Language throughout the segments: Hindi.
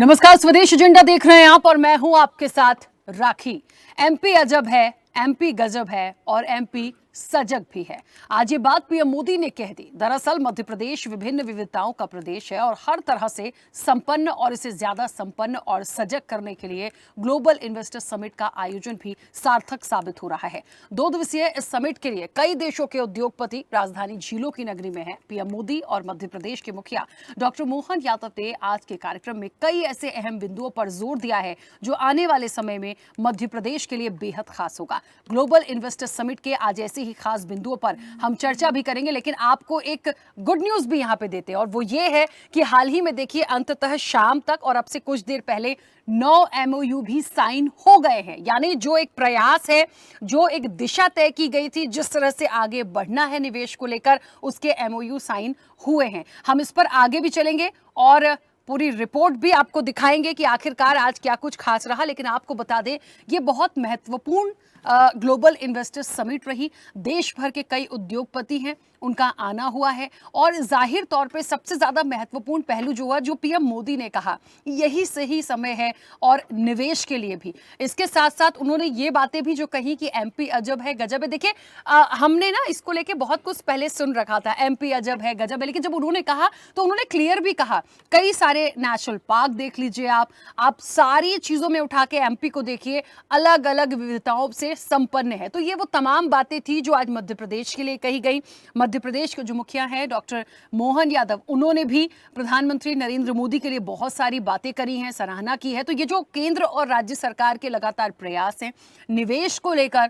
नमस्कार, स्वदेश एजेंडा देख रहे हैं आप और मैं हूं आपके साथ राखी। एमपी अजब है, एमपी गजब है और एमपी सजग भी है। आज ये बात पीएम मोदी ने कह दी। दरअसल मध्य प्रदेश विभिन्न विविधताओं का प्रदेश है और हर तरह से संपन्न और इसे ज्यादा संपन्न और सजग करने के लिए ग्लोबल इन्वेस्टर समिट का आयोजन भी सार्थक साबित हो रहा है। 2 दिवसीय इस समिट के लिए कई देशों के उद्योगपति राजधानी झीलों की नगरी में हैं। पीएम मोदी और मध्य प्रदेश के मुखिया डॉक्टर मोहन यादव ने आज के कार्यक्रम में कई ऐसे अहम बिंदुओं पर जोर दिया है जो आने वाले समय में मध्य प्रदेश के लिए बेहद खास होगा। ग्लोबल इन्वेस्टर समिट के आज ऐसे ही खास बिंदुओं पर हम चर्चा भी करेंगे, लेकिन आपको एक गुड न्यूज भी यहां पे देते हैं और वो ये है कि हाल ही में देखिए अंततः शाम तक और अब से कुछ देर पहले 9 MOU भी साइन हो गए हैं। यानी जो एक प्रयास है, जो एक दिशा तय की गई थी, जिस तरह से आगे बढ़ना है निवेश को लेकर, उसके MOU साइन हुए हैं। हम इस पर आगे भी चलेंगे और पूरी रिपोर्ट भी आपको दिखाएंगे कि आखिरकार आज क्या कुछ खास रहा। लेकिन आपको बता दें, ये बहुत महत्वपूर्ण ग्लोबल इन्वेस्टर्स समिट रही। देश भर के कई उद्योगपति हैं, उनका आना हुआ है और जाहिर तौर पे सबसे ज्यादा महत्वपूर्ण पहलू जो हुआ, जो पीएम मोदी ने कहा, यही सही समय है और निवेश के लिए भी। इसके साथ साथ उन्होंने ये बातें भी जो कही कि एमपी अजब है गजब है। देखिए हमने ना इसको लेके बहुत कुछ पहले सुन रखा था, एमपी अजब है गजब है, लेकिन जब उन्होंने कहा तो उन्होंने क्लियर भी कहा। कई सारे नेशनल पार्क देख लीजिए आप सारी चीजों में उठा के एमपी को देखिए, अलग अलग विविधताओं से संपन्न है। तो ये वो तमाम बातें थी जो आज मध्य प्रदेश के लिए कही गई। मध्य प्रदेश के जो मुखिया हैं डॉक्टर मोहन यादव, उन्होंने भी प्रधानमंत्री नरेंद्र मोदी के लिए बहुत सारी बातें करी हैं, सराहना की है। तो ये जो केंद्र और राज्य सरकार के लगातार प्रयास हैं निवेश को लेकर,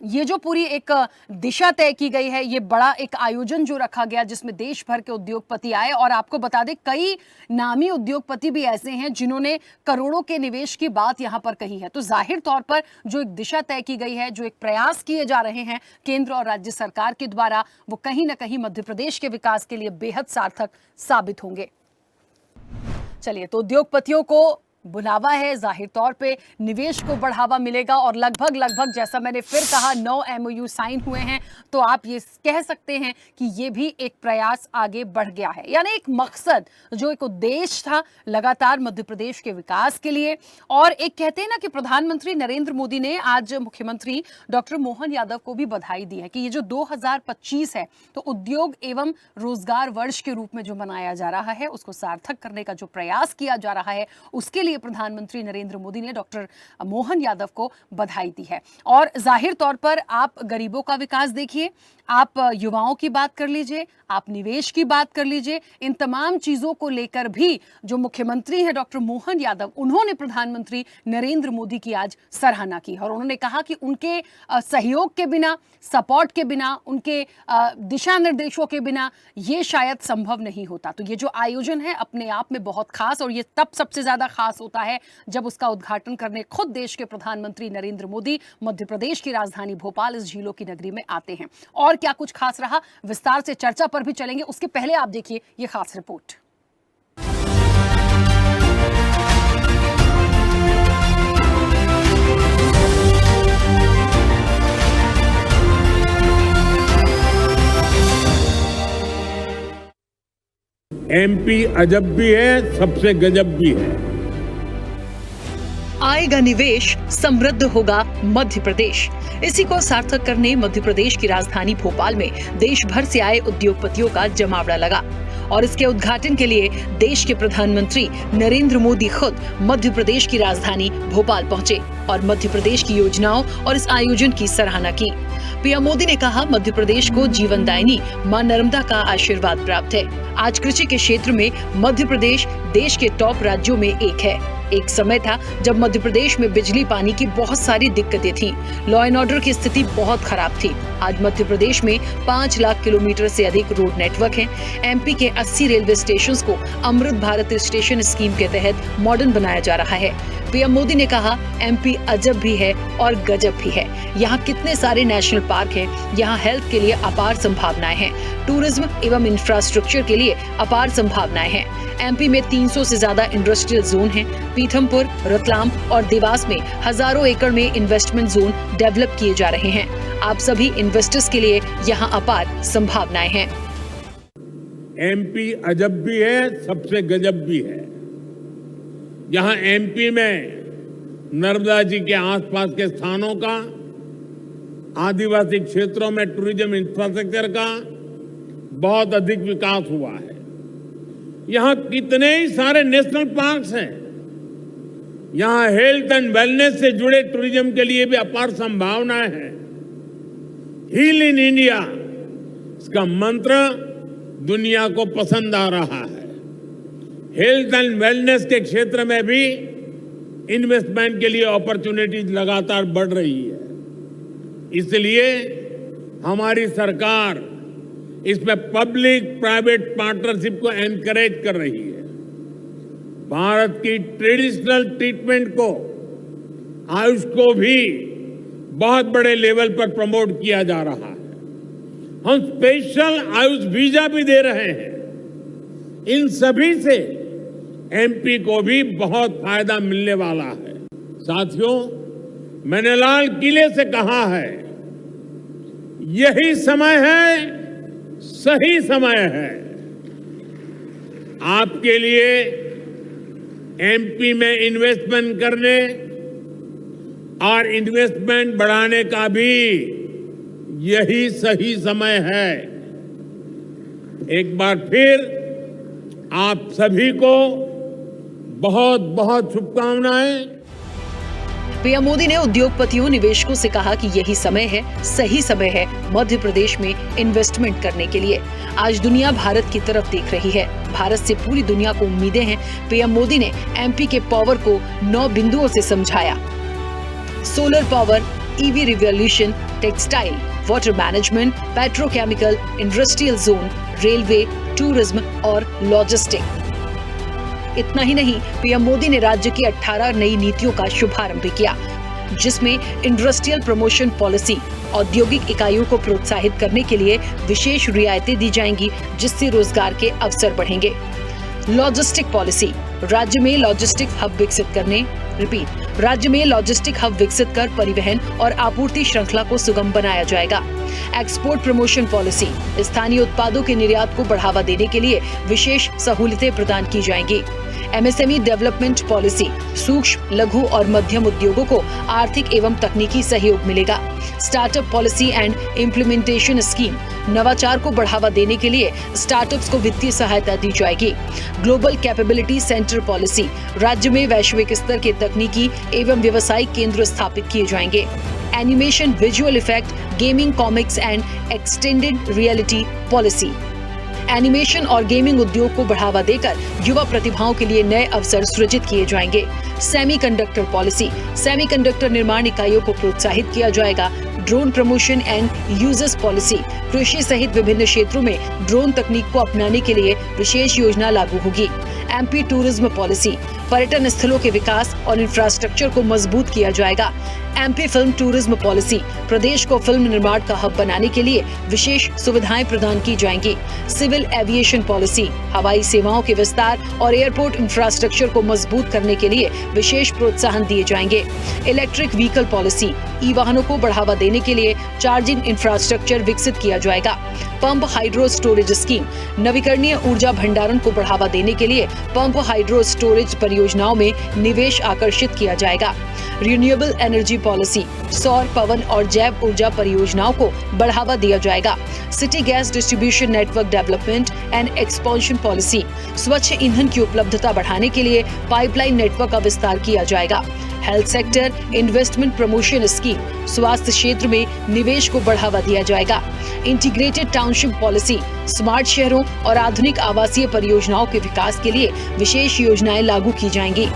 ये जो पूरी एक दिशा तय की गई है, ये बड़ा एक आयोजन जो रखा गया जिसमें देश भर के उद्योगपति आए और आपको बता दें कई नामी उद्योगपति भी ऐसे हैं जिन्होंने करोड़ों के निवेश की बात यहां पर कही है। तो जाहिर तौर पर जो एक दिशा तय की गई है, जो एक प्रयास किए जा रहे हैं केंद्र और राज्य सरकार के द्वारा, वो कहीं ना कहीं मध्य प्रदेश के विकास के लिए बेहद सार्थक साबित होंगे। चलिए, तो उद्योगपतियों को बुलावा है, जाहिर तौर पे निवेश को बढ़ावा मिलेगा और लगभग जैसा मैंने फिर कहा 9 MOU साइन हुए हैं। तो आप ये कह सकते हैं कि ये भी एक प्रयास आगे बढ़ गया है, यानी एक मकसद, जो एक उद्देश्य था लगातार मध्य प्रदेश के विकास के लिए। और एक कहते हैं ना कि प्रधानमंत्री नरेंद्र मोदी ने आज मुख्यमंत्री डॉक्टर मोहन यादव को भी बधाई दी है कि ये जो 2025 है, तो उद्योग एवं रोजगार वर्ष के रूप में जो मनाया जा रहा है, उसको सार्थक करने का जो प्रयास किया जा रहा है, उसके लिए प्रधानमंत्री नरेंद्र मोदी ने डॉक्टर मोहन यादव को बधाई दी है। और जाहिर तौर पर आप गरीबों का विकास देखिए, आप युवाओं की बात कर लीजिए, आप निवेश की बात कर लीजिए, इन तमाम चीजों को लेकर भी जो मुख्यमंत्री हैं डॉक्टर मोहन यादव, उन्होंने प्रधानमंत्री नरेंद्र मोदी की आज सराहना की और उन्होंने कहा कि उनके सहयोग के बिना, सपोर्ट के बिना, उनके दिशा निर्देशों के बिना ये शायद संभव नहीं होता। तो ये जो आयोजन है अपने आप में बहुत खास, और ये तब सबसे ज्यादा खास होता है जब उसका उद्घाटन करने खुद देश के प्रधानमंत्री नरेंद्र मोदी मध्य प्रदेश की राजधानी भोपाल इस झीलों की नगरी में आते हैं। और क्या कुछ खास रहा, विस्तार से चर्चा पर भी चलेंगे। उसके पहले आप देखिए ये खास रिपोर्ट। एमपी अजब भी है, सबसे गजब भी है। आएगा निवेश, समृद्ध होगा मध्य प्रदेश। इसी को सार्थक करने मध्य प्रदेश की राजधानी भोपाल में देश भर से आए उद्योगपतियों का जमावड़ा लगा और इसके उद्घाटन के लिए देश के प्रधानमंत्री नरेंद्र मोदी खुद मध्य प्रदेश की राजधानी भोपाल पहुंचे और मध्य प्रदेश की योजनाओं और इस आयोजन की सराहना की। पीएम मोदी ने कहा, मध्य प्रदेश को जीवनदायिनी मां नर्मदा का आशीर्वाद प्राप्त है। आज कृषि के क्षेत्र में मध्य प्रदेश देश के टॉप राज्यों में एक है। एक समय था जब मध्य प्रदेश में बिजली पानी की बहुत सारी दिक्कतें थीं, लॉ एंड ऑर्डर की स्थिति बहुत खराब थी। आज मध्य प्रदेश में 5 लाख किलोमीटर से अधिक रोड नेटवर्क है। एमपी के 80 रेलवे स्टेशंस को अमृत भारत स्टेशन स्कीम के तहत मॉडर्न बनाया जा रहा है। पीएम मोदी ने कहा, एमपी अजब भी है और गजब भी है। यहाँ कितने सारे नेशनल पार्क हैं, यहाँ हेल्थ के लिए अपार संभावनाएं हैं, टूरिज्म एवं इंफ्रास्ट्रक्चर के लिए अपार संभावनाएं हैं। एमपी में 300 से ज्यादा इंडस्ट्रियल जोन हैं। पीथमपुर, रतलाम और देवास में हजारों एकड़ में इन्वेस्टमेंट जोन डेवलप किए जा रहे हैं। आप सभी इन्वेस्टर्स के लिए यहाँ अपार संभावनाएं हैं। एमपी अजब भी है, सबसे गजब भी है। यहाँ एमपी में नर्मदा जी के आसपास के स्थानों का, आदिवासी क्षेत्रों में टूरिज्म इंफ्रास्ट्रक्चर का बहुत अधिक विकास हुआ है। यहाँ कितने ही सारे नेशनल पार्क्स हैं। यहाँ हेल्थ एंड वेलनेस से जुड़े टूरिज्म के लिए भी अपार संभावनाएं हैं। हील इन इंडिया, इसका मंत्र दुनिया को पसंद आ रहा है। हेल्थ एंड वेलनेस के क्षेत्र में भी इन्वेस्टमेंट के लिए अपॉर्चुनिटीज लगातार बढ़ रही है। इसलिए हमारी सरकार इसमें पब्लिक प्राइवेट पार्टनरशिप को एनकरेज कर रही है। भारत की ट्रेडिशनल ट्रीटमेंट को, आयुष को भी बहुत बड़े लेवल पर प्रमोट किया जा रहा है। हम स्पेशल आयुष वीजा भी दे रहे हैं। इन सभी से एमपी को भी बहुत फायदा मिलने वाला है। साथियों, मैंने लाल किले से कहा है, यही समय है, सही समय है आपके लिए एमपी में इन्वेस्टमेंट करने और इन्वेस्टमेंट बढ़ाने का भी यही सही समय है। एक बार फिर आप सभी को बहुत बहुत शुभकामनाएं। पीएम मोदी ने उद्योगपतियों, निवेशकों से कहा कि यही समय है, सही समय है मध्य प्रदेश में इन्वेस्टमेंट करने के लिए। आज दुनिया भारत की तरफ देख रही है। भारत से पूरी दुनिया को उम्मीदें हैं। पीएम मोदी ने एमपी के पावर को 9 बिंदुओं से समझाया। Solar power, EV revolution, textile, water management, petrochemical, industrial zone, railway, tourism और लॉजिस्टिक। इतना ही नहीं, पीएम मोदी ने राज्य की 18 नई नीतियों का शुभारंभ किया, जिसमें इंडस्ट्रियल प्रमोशन पॉलिसी, औद्योगिक इकाइयों को प्रोत्साहित करने के लिए विशेष रियायतें दी जाएंगी, जिससे रोजगार के अवसर बढ़ेंगे। लॉजिस्टिक पॉलिसी, राज्य में लॉजिस्टिक हब विकसित करने, राज्य में लॉजिस्टिक हब विकसित कर परिवहन और आपूर्ति श्रृंखला को सुगम बनाया जाएगा। एक्सपोर्ट प्रमोशन पॉलिसी, स्थानीय उत्पादों के निर्यात को बढ़ावा देने के लिए विशेष सहूलियतें प्रदान की जाएंगी। एमएसएमई डेवलपमेंट पॉलिसी, सूक्ष्म, लघु और मध्यम उद्योगों को आर्थिक एवं तकनीकी सहयोग मिलेगा। Startup policy and implementation scheme, नवाचार को बढ़ावा देने के लिए स्टार्टअप्स को वित्तीय सहायता दी जाएगी। ग्लोबल कैपेबिलिटी सेंटर पॉलिसी, राज्य में वैश्विक स्तर के तकनीकी एवं व्यवसायिक केंद्र स्थापित किए जाएंगे। Animation, visual effect, gaming, comics and extended reality policy, animation और गेमिंग उद्योग को बढ़ावा देकर युवा प्रतिभाओं के लिए नए अवसर सृजित किए जाएंगे। सेमीकंडक्टर पॉलिसी, सेमीकंडक्टर निर्माण इकाइयों को प्रोत्साहित किया जाएगा। Drone promotion and users policy, कृषि सहित विभिन्न क्षेत्रों में ड्रोन तकनीक को अपनाने के लिए विशेष योजना लागू होगी। एमपी टूरिज्म पॉलिसी, पर्यटन स्थलों के विकास और इंफ्रास्ट्रक्चर को मजबूत किया जाएगा। एमपी फिल्म टूरिज्म पॉलिसी, प्रदेश को फिल्म निर्माण का हब बनाने के लिए विशेष सुविधाएं प्रदान की जाएंगी। सिविल एविएशन पॉलिसी, हवाई सेवाओं के विस्तार और एयरपोर्ट इंफ्रास्ट्रक्चर को मजबूत करने के लिए विशेष प्रोत्साहन दिए जाएंगे। इलेक्ट्रिक व्हीकल पॉलिसी, ई वाहनों को बढ़ावा देने के लिए चार्जिंग इंफ्रास्ट्रक्चर विकसित किया जाएगा। पंप हाइड्रो स्टोरेज स्कीम, नवीकरणीय ऊर्जा भंडारण को बढ़ावा देने के लिए पंप हाइड्रो स्टोरेज परियोजनाओं में निवेश आकर्षित किया जाएगा। रिन्यूएबल एनर्जी पॉलिसी, सौर, पवन और जैव ऊर्जा परियोजनाओं को बढ़ावा दिया जाएगा। City gas distribution network development and expansion policy, स्वच्छ ईंधन की उपलब्धता बढ़ाने के लिए पाइपलाइन नेटवर्क का विस्तार किया जाएगा। Health sector investment promotion scheme, स्वास्थ्य क्षेत्र में निवेश को बढ़ावा दिया जाएगा। इंटीग्रेटेड टाउनशिप पॉलिसी, स्मार्ट शहरों और आधुनिक आवासीय परियोजनाओं के विकास के लिए विशेष योजनाएं लागू की जाएंगी।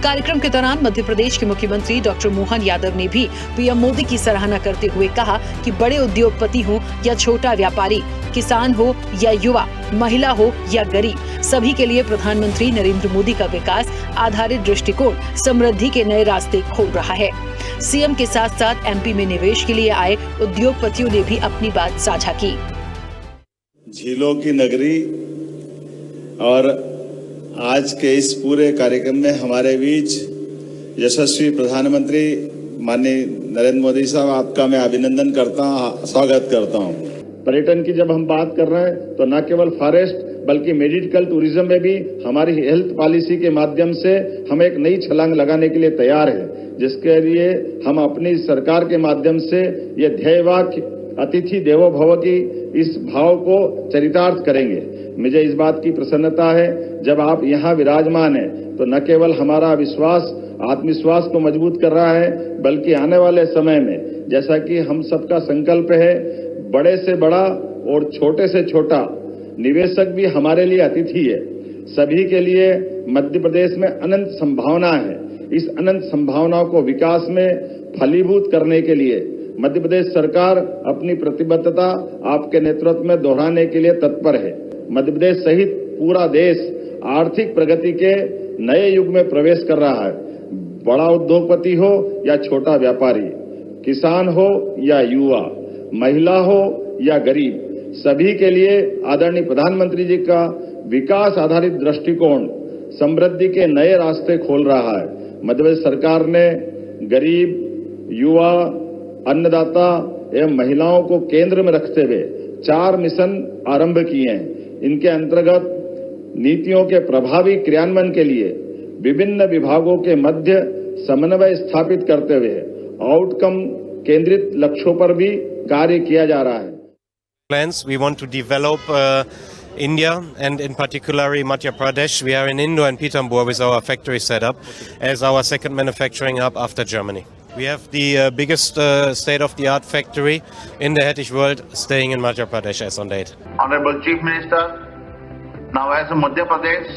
कार्यक्रम के दौरान मध्य प्रदेश के मुख्यमंत्री डॉक्टर मोहन यादव ने भी पीएम मोदी की सराहना करते हुए कहा कि बड़े उद्योगपति हो या छोटा व्यापारी, किसान हो या युवा, महिला हो या गरीब, सभी के लिए प्रधानमंत्री नरेंद्र मोदी का विकास आधारित दृष्टिकोण समृद्धि के नए रास्ते खोल रहा है। सीएम के साथ साथ एमपी में निवेश के लिए आए उद्योगपतियों ने भी अपनी बात साझा की। झीलों की नगरी और आज के इस पूरे कार्यक्रम में हमारे बीच यशस्वी प्रधानमंत्री माननीय नरेंद्र मोदी साहब, आपका मैं अभिनंदन करता हूँ, स्वागत करता हूँ। पर्यटन की जब हम बात कर रहे हैं तो न केवल फॉरेस्ट बल्कि मेडिकल टूरिज्म में भी हमारी हेल्थ पॉलिसी के माध्यम से हम एक नई छलांग लगाने के लिए तैयार है, जिसके लिए हम अपनी सरकार के माध्यम से ये ध्येय वाक्य अतिथि देवो भव की इस भाव को चरितार्थ करेंगे। मुझे इस बात की प्रसन्नता है, जब आप यहाँ विराजमान हैं तो न केवल हमारा विश्वास आत्मविश्वास को मजबूत कर रहा है, बल्कि आने वाले समय में जैसा कि हम सबका संकल्प है, बड़े से बड़ा और छोटे से छोटा निवेशक भी हमारे लिए अतिथि है। सभी के लिए मध्य प्रदेश में अनंत संभावना है। इस अनंत संभावनाओं को विकास में फलीभूत करने के लिए मध्य प्रदेश सरकार अपनी प्रतिबद्धता आपके नेतृत्व में दोहराने के लिए तत्पर है। मध्य प्रदेश सहित पूरा देश आर्थिक प्रगति के नए युग में प्रवेश कर रहा है। बड़ा उद्योगपति हो या छोटा व्यापारी, किसान हो या युवा, महिला हो या गरीब, सभी के लिए आदरणीय प्रधानमंत्री जी का विकास आधारित दृष्टिकोण समृद्धि के नए रास्ते खोल रहा है। मध्य प्रदेश सरकार ने गरीब, युवा, अन्नदाता एवं महिलाओं को केंद्र में रखते हुए 4 मिशन आरंभ किए हैं। इनके अंतर्गत नीतियों के प्रभावी क्रियान्वयन के लिए विभिन्न विभागों के मध्य समन्वय स्थापित करते हुए आउटकम केंद्रित लक्ष्यों पर भी कार्य किया जा रहा है। Plans we want to develop India and in particular Madhya Pradesh. We are in Indore and Pithampur with our factory setup as our second manufacturing hub after Germany. We have the biggest state-of-the-art factory in the Hettich world staying in Madhya Pradesh as on date. Honorable Chief Minister, now as Madhya Pradesh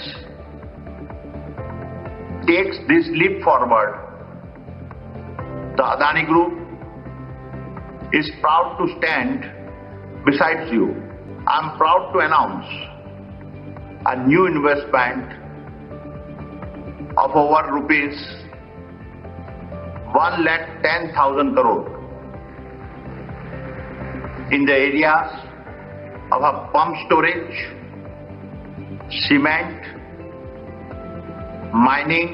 takes this leap forward, the Adani Group is proud to stand beside you. I am proud to announce a new investment of over rupees 1,10,000 crore in the areas of a pump storage, cement, mining,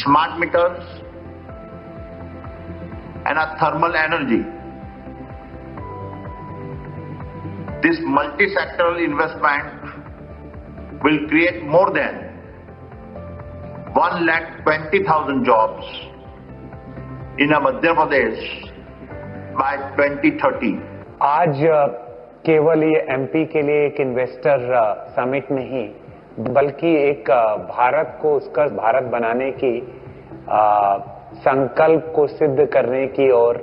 smart meters, and a thermal energy. This multi-sectoral investment will create more than 1,20,000 jobs in Madhya Pradesh by 2030. आज केवल ये एमपी के लिए एक इन्वेस्टर समिट नहीं, बल्कि एक भारत को उसका भारत बनाने की संकल्प को सिद्ध करने की ओर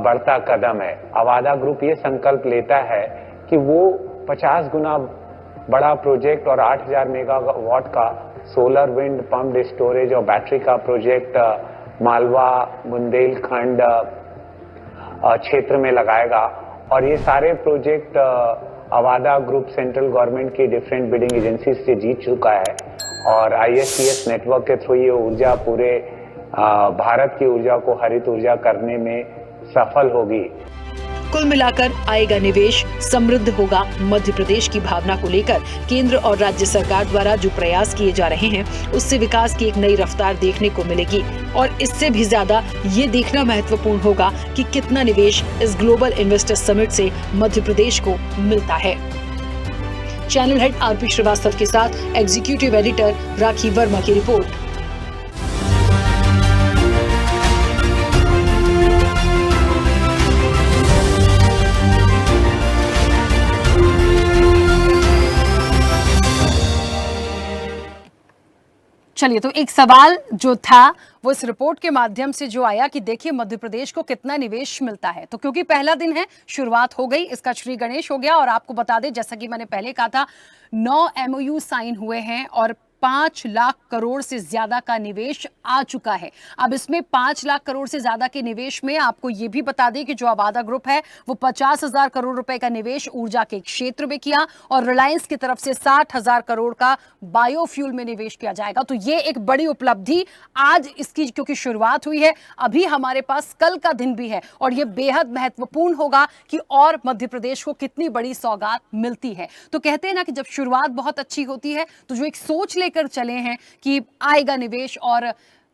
बढ़ता कदम है। अवादा ग्रुप ये संकल्प लेता है कि वो 50 गुना बड़ा प्रोजेक्ट और 8,000 मेगावाट का सोलर विंड पंप्ड स्टोरेज और बैटरी का प्रोजेक्ट मालवा बुंदेलखंड क्षेत्र में लगाएगा। और ये सारे project Avaada group central government की डिफरेंट बिडिंग एजेंसी से जीत चुका है और ISTS नेटवर्क के थ्रू ये ऊर्जा पूरे भारत की ऊर्जा को हरित ऊर्जा करने में सफल होगी। कुल मिलाकर आएगा निवेश, समृद्ध होगा मध्य प्रदेश की भावना को लेकर केंद्र और राज्य सरकार द्वारा जो प्रयास किए जा रहे हैं, उससे विकास की एक नई रफ्तार देखने को मिलेगी। और इससे भी ज्यादा ये देखना महत्वपूर्ण होगा कि कितना निवेश इस ग्लोबल इन्वेस्टर समिट से मध्य प्रदेश को मिलता है। चैनल हेड RP श्रीवास्तव के साथ एग्जीक्यूटिव एडिटर राखी वर्मा की रिपोर्ट। चलिए, तो एक सवाल जो था वो इस रिपोर्ट के माध्यम से जो आया कि देखिए मध्य प्रदेश को कितना निवेश मिलता है। तो क्योंकि पहला दिन है, शुरुआत हो गई, इसका श्री गणेश हो गया। और आपको बता दें, जैसा कि मैंने पहले कहा था, 9 MOU साइन हुए हैं और 5 लाख करोड़ से ज्यादा का निवेश आ चुका है। अब इसमें 5 लाख करोड़ से ज्यादा के निवेश में आपको यह भी बता दें कि जो अवादा ग्रुप है वो 50,000 करोड़ रुपए का निवेश ऊर्जा के क्षेत्र में किया और रिलायंस की तरफ से 60,000 करोड़ का बायोफ्यूल में निवेश किया जाएगा। तो ये एक बड़ी उपलब्धि आज इसकी क्योंकि शुरुआत हुई है, अभी हमारे पास कल का दिन भी है और यह बेहद महत्वपूर्ण होगा कि और मध्य प्रदेश को कितनी बड़ी सौगात मिलती है। तो कहते हैं ना कि जब शुरुआत बहुत अच्छी होती है तो जो एक सोच लेकर चले हैं कि आएगा निवेश और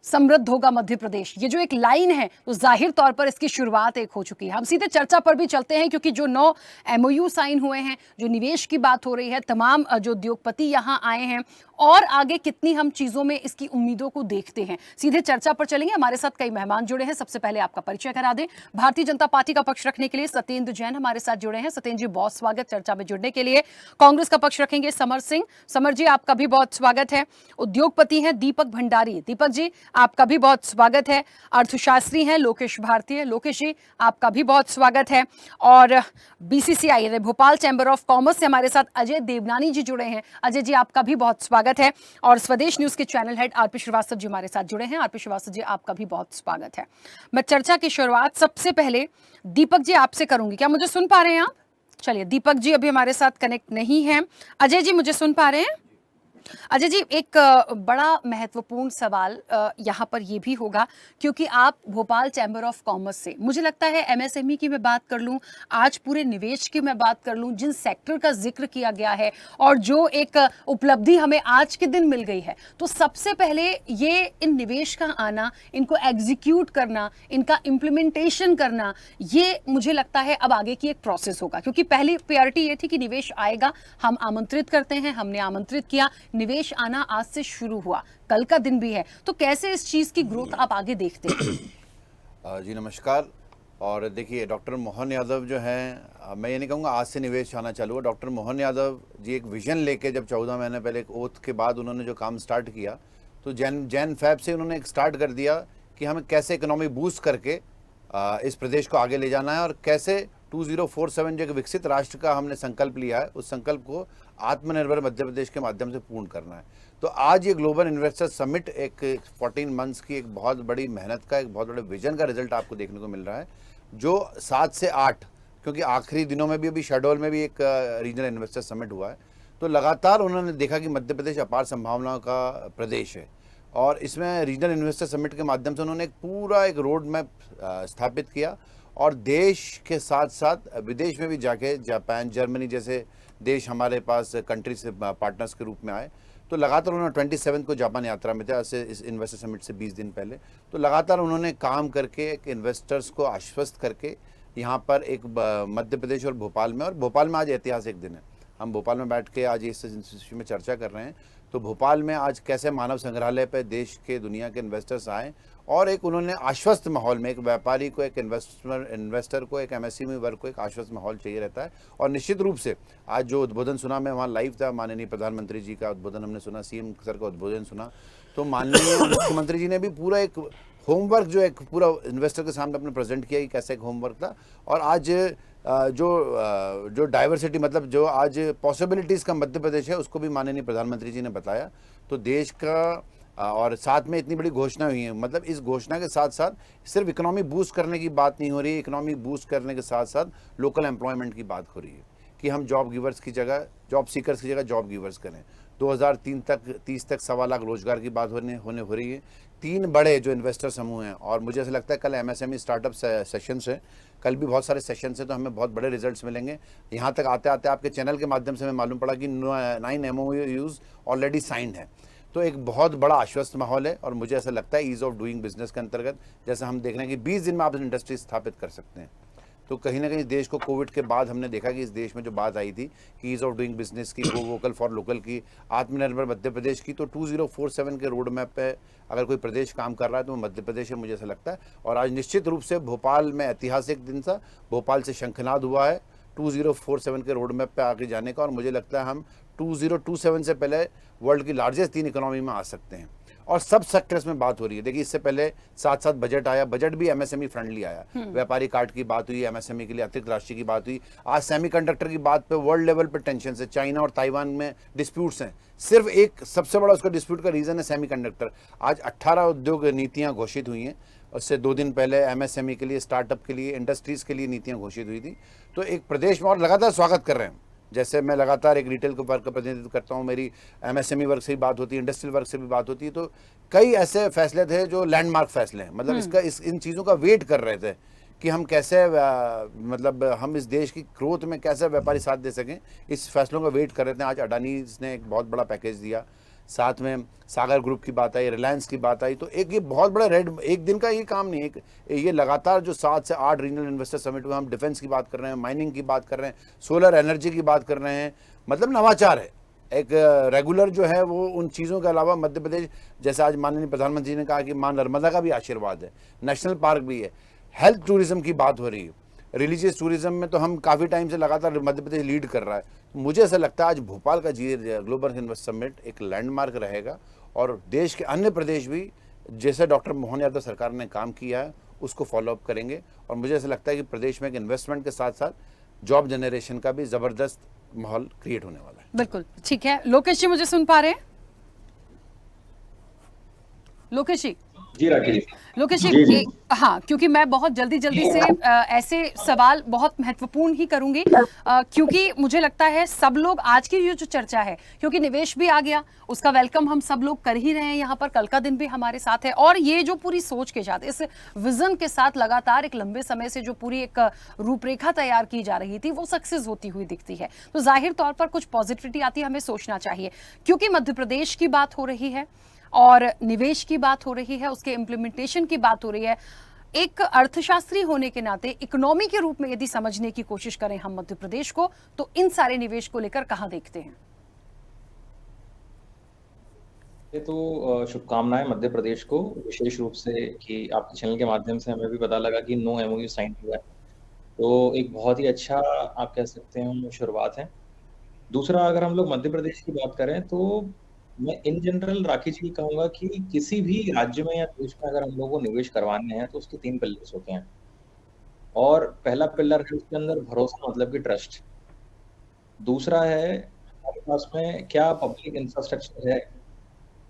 समृद्ध होगा मध्य प्रदेश, ये जो एक लाइन है तो जाहिर तौर पर इसकी शुरुआत एक हो चुकी है। हम सीधे चर्चा पर भी चलते हैं क्योंकि जो 9 MOU साइन हुए हैं, जो निवेश की बात हो रही है, तमाम जो उद्योगपति यहां आए हैं और आगे कितनी हम चीजों में इसकी उम्मीदों को देखते हैं, सीधे चर्चा पर चलेंगे। हमारे साथ कई मेहमान जुड़े हैं। सबसे पहले आपका परिचय करा दें। भारतीय जनता पार्टी का पक्ष रखने के लिए सत्येंद्र जैन हमारे साथ जुड़े हैं। सत्येंद्र जी, बहुत स्वागत चर्चा में जुड़ने के लिए। कांग्रेस का पक्ष रखेंगे समर सिंह। समर जी, आपका भी बहुत स्वागत है। उद्योगपति हैं दीपक भंडारी। दीपक जी, आपका भी बहुत स्वागत है। अर्थशास्त्री हैं लोकेश भारती। लोकेश जी, आपका भी बहुत स्वागत है। और BCCI Bhopal chamber of commerce से हमारे साथ अजय देवनानी जी जुड़े हैं। अजय जी, आपका भी बहुत स्वागत है। और स्वदेश न्यूज के channel head RP Srivastava ji हमारे साथ जुड़े हैं। RP श्रीवास्तव जी, आपका भी बहुत स्वागत है। मैं चर्चा की शुरुआत सबसे पहले दीपक जी आपसे करूंगी। क्या मुझे सुन पा रहे हैं आप? चलिए, दीपक जी अभी हमारे साथ कनेक्ट नहीं है। अजय जी, मुझे सुन पा रहे हैं? अजय जी, एक बड़ा महत्वपूर्ण सवाल यहाँ पर ये भी होगा क्योंकि आप भोपाल चैम्बर ऑफ कॉमर्स से, मुझे लगता है MSME की मैं बात कर लूँ, आज पूरे निवेश की मैं बात कर लूँ, जिन सेक्टर का जिक्र किया गया है और जो एक उपलब्धि हमें आज के दिन मिल गई है, तो सबसे पहले ये इन निवेश का आना, इनको एग्जीक्यूट करना, इनका इम्प्लीमेंटेशन करना, ये मुझे लगता है अब आगे की एक प्रोसेस होगा। क्योंकि पहली प्रायोरिटी ये थी कि निवेश आएगा, हम आमंत्रित करते हैं, हमने आमंत्रित किया, निवेश आना आज से शुरू हुआ, कल का दिन भी है, तो कैसे इस चीज की ग्रोथ आप आगे देखते हैं? जी नमस्कार। और देखिए, डॉक्टर मोहन यादव जो हैं, मैं ये नहीं कहूँगा आज से निवेश आना चालू हुआ। डॉक्टर मोहन यादव जी एक विजन लेके जब 14 महीने पहले एक ओथ के बाद उन्होंने जो काम स्टार्ट किया, तो जैन फैब से उन्होंने एक स्टार्ट कर दिया कि हमें कैसे इकोनॉमी बूस्ट करके इस प्रदेश को आगे ले जाना है और कैसे 2047 जो एक विकसित राष्ट्र का हमने संकल्प लिया है, उस संकल्प को आत्मनिर्भर मध्य प्रदेश के माध्यम से पूर्ण करना है। तो आज ये ग्लोबल इन्वेस्टर समिट एक 14 मंथ्स की एक बहुत बड़ी मेहनत का, एक बहुत बड़े विजन का रिजल्ट आपको देखने को मिल रहा है, जो 7 से 8, क्योंकि आखिरी दिनों में भी अभी शेड्यूल में भी एक रीजनल इन्वेस्टर समिट हुआ है, तो लगातार उन्होंने देखा कि मध्य प्रदेश अपार संभावनाओं का प्रदेश है और इसमें रीजनल इन्वेस्टर समिट के माध्यम से उन्होंने एक पूरा एक रोड मैप स्थापित किया और देश के साथ साथ विदेश में भी जाके, जापान, जर्मनी जैसे देश हमारे पास कंट्री से पार्टनर्स के रूप में आए। तो लगातार उन्होंने 27 को जापान यात्रा में थे, ऐसे इस इन्वेस्टर समिट से 20 दिन पहले। तो लगातार उन्होंने काम करके एक इन्वेस्टर्स को आश्वस्त करके यहाँ पर एक मध्य प्रदेश और भोपाल में आज ऐतिहासिक दिन है। हम भोपाल में बैठ के आज इस इश्यू में चर्चा कर रहे हैं। तो भोपाल में आज कैसे मानव संग्रहालय पे देश के, दुनिया के इन्वेस्टर्स आए और एक उन्होंने आश्वस्त माहौल में, एक व्यापारी को, एक इन्वेस्टर को, एक MSME वर्ग को एक आश्वस्त माहौल चाहिए रहता है। और निश्चित रूप से आज जो उद्बोधन सुना, मैं वहाँ लाइव था, माननीय प्रधानमंत्री जी का उद्बोधन हमने सुना, CM सर का उद्बोधन सुना, तो माननीय मुख्यमंत्री जी ने भी पूरा एक होमवर्क जो एक पूरा इन्वेस्टर के सामने अपने प्रेजेंट किया कि कैसे एक होमवर्क था। और आज जो डाइवर्सिटी, मतलब जो आज पॉसिबिलिटीज़ का मध्य प्रदेश है, उसको भी माननीय प्रधानमंत्री जी ने बताया। तो देश का और साथ में इतनी बड़ी घोषणा हुई है, मतलब इस घोषणा के साथ साथ सिर्फ इकोनॉमी बूस्ट करने की बात नहीं हो रही है, इकोनॉमी बूस्ट करने के साथ साथ लोकल एम्प्लॉयमेंट की बात हो रही है कि हम जॉब गिवर्स की जगह, जॉब सीकर्स की जगह जॉब गिवर्स करें। 2030 तक 1.25 लाख रोजगार की बात होने हो रही है। 3 बड़े जो इन्वेस्टर समूह हैं और मुझे ऐसा लगता है कल MSME स्टार्टअप सेशंस है, कल भी बहुत सारे सेशंस हैं, तो हमें बहुत बड़े रिजल्ट्स मिलेंगे। यहाँ तक आते आते आपके चैनल के माध्यम से हमें मालूम पड़ा कि 9 MOUs ऑलरेडी साइंड है। तो एक बहुत बड़ा आश्वस्त माहौल है और मुझे ऐसा लगता है ईज़ ऑफ डूइंग बिजनेस के अंतर्गत, जैसे हम देख रहे हैं कि 20 दिन में आप इंडस्ट्री स्थापित कर सकते हैं। तो कहीं ना कहीं देश को कोविड के बाद हमने देखा कि इस देश में जो बात आई थी कि ईज़ ऑफ डूइंग बिजनेस की, गो वोकल फॉर लोकल की, आत्मनिर्भर मध्य प्रदेश की, तो 2047 के रोड मैप पे अगर कोई प्रदेश काम कर रहा है तो मध्य प्रदेश है, मुझे ऐसा लगता है। और आज निश्चित रूप से भोपाल में ऐतिहासिक दिन था, भोपाल से शंखनाद हुआ है 2047 के रोड मैप पे आगे जाने का, और मुझे लगता है हम 2027 से पहले वर्ल्ड की लार्जेस्ट 3 इकोनॉमी में आ सकते हैं। और सब सेक्टर्स में बात हो रही है। देखिए, इससे पहले साथ बजट आया, बजट भी MSME फ्रेंडली आया, व्यापारी कार्ड की बात हुई, MSME के लिए अतिरिक्त राशि की बात हुई। आज सेमीकंडक्टर की बात पे वर्ल्ड लेवल पे टेंशन है, चाइना और ताइवान में डिस्प्यूट्स हैं। सिर्फ एक सबसे बड़ा उसका डिस्प्यूट का रीजन है सेमीकंडक्टर। आज 18 उद्योग नीतियां घोषित हुई हैं, उससे 2 दिन पहले MSME के लिए, स्टार्टअप के लिए, इंडस्ट्रीज के लिए नीतियां घोषित हुई थी। तो एक प्रदेश में और लगातार स्वागत कर रहे हैं। जैसे मैं लगातार एक रिटेल वर्ग का प्रतिनिधित्व करता हूँ, मेरी MSME वर्ग से भी बात होती है, इंडस्ट्रियल वर्ग से भी बात होती है, तो कई ऐसे फैसले थे जो लैंडमार्क फैसले हैं। मतलब इन चीज़ों का वेट कर रहे थे कि हम कैसे मतलब हम इस देश की ग्रोथ में कैसे व्यापारी साथ दे सकें, इस फैसलों का वेट कर रहे थे। आज अडानी ने एक बहुत बड़ा पैकेज दिया, साथ में सागर ग्रुप की बात आई, रिलायंस की बात आई। तो एक ये बहुत बड़ा एक दिन का ये काम नहीं है, ये लगातार जो 7 से 8 रीजनल इन्वेस्टर समिट में हम डिफेंस की बात कर रहे हैं, माइनिंग की बात कर रहे हैं, सोलर एनर्जी की बात कर रहे हैं, मतलब नवाचार है। एक रेगुलर जो है वो उन चीज़ों के अलावा मध्य प्रदेश, जैसे आज माननीय प्रधानमंत्री ने कहा कि मां नर्मदा का भी आशीर्वाद है, नेशनल पार्क भी है, हेल्थ टूरिज्म की बात हो रही है, रिलीजियस टूरिज्म में तो हम काफ़ी टाइम से लगातार मध्य प्रदेश लीड कर रहा है। मुझे ऐसा लगता है आज भोपाल का ग्लोबल इन्वेस्ट समिट एक लैंडमार्क रहेगा और देश के अन्य प्रदेश भी जैसे डॉक्टर मोहन यादव सरकार ने काम किया है उसको फॉलोअप करेंगे। और मुझे ऐसा लगता है कि प्रदेश में एक इन्वेस्टमेंट के साथ साथ जॉब जनरेशन का भी ज़बरदस्त माहौल क्रिएट होने वाला है। बिल्कुल ठीक है। लोकेश जी मुझे सुन पा रहे हैं? लोकेश जी, राखी जी। लोकेश जी, हाँ, क्योंकि मैं बहुत जल्दी से ऐसे सवाल बहुत महत्वपूर्ण ही करूंगी, क्योंकि मुझे लगता है सब लोग आज की ये जो चर्चा है, क्योंकि निवेश भी आ गया, उसका वेलकम हम सब लोग कर ही रहे हैं यहाँ पर, कल का दिन भी हमारे साथ है, और ये जो पूरी सोच के साथ, इस विजन के साथ लगातार एक लंबे समय से जो पूरी एक रूपरेखा तैयार की जा रही थी वो सक्सेस होती हुई दिखती है, तो जाहिर तौर पर कुछ पॉजिटिविटी आती है, हमें सोचना चाहिए। क्योंकि मध्य प्रदेश की बात हो रही है और निवेश की बात हो रही है, उसके इम्प्लीमेंटेशन की बात हो रही है, एक अर्थशास्त्री होने के नाते इकोनॉमी के रूप में यदि समझने की कोशिश करें हम मध्य प्रदेश को, तो इन सारे निवेश को लेकर कहां देखते हैं? ये तो शुभकामनाएं मध्य प्रदेश को, विशेष रूप से कि आपके चैनल के माध्यम से हमें भी पता लगा कि नो एमओयू साइन हुआ है, तो एक बहुत ही अच्छा आप कह सकते हैं शुरुआत है। दूसरा, अगर हम लोग मध्य प्रदेश की बात करें तो मैं इन जनरल राखी जी कहूंगा कि किसी भी राज्य में या देश में अगर हम लोगों को निवेश करवाने हैं तो उसके 3 पिलर्स होते हैं, और पहला पिलर है उसके अंदर भरोसा, मतलब कि ट्रस्ट। दूसरा है हमारे पास में क्या पब्लिक इंफ्रास्ट्रक्चर है,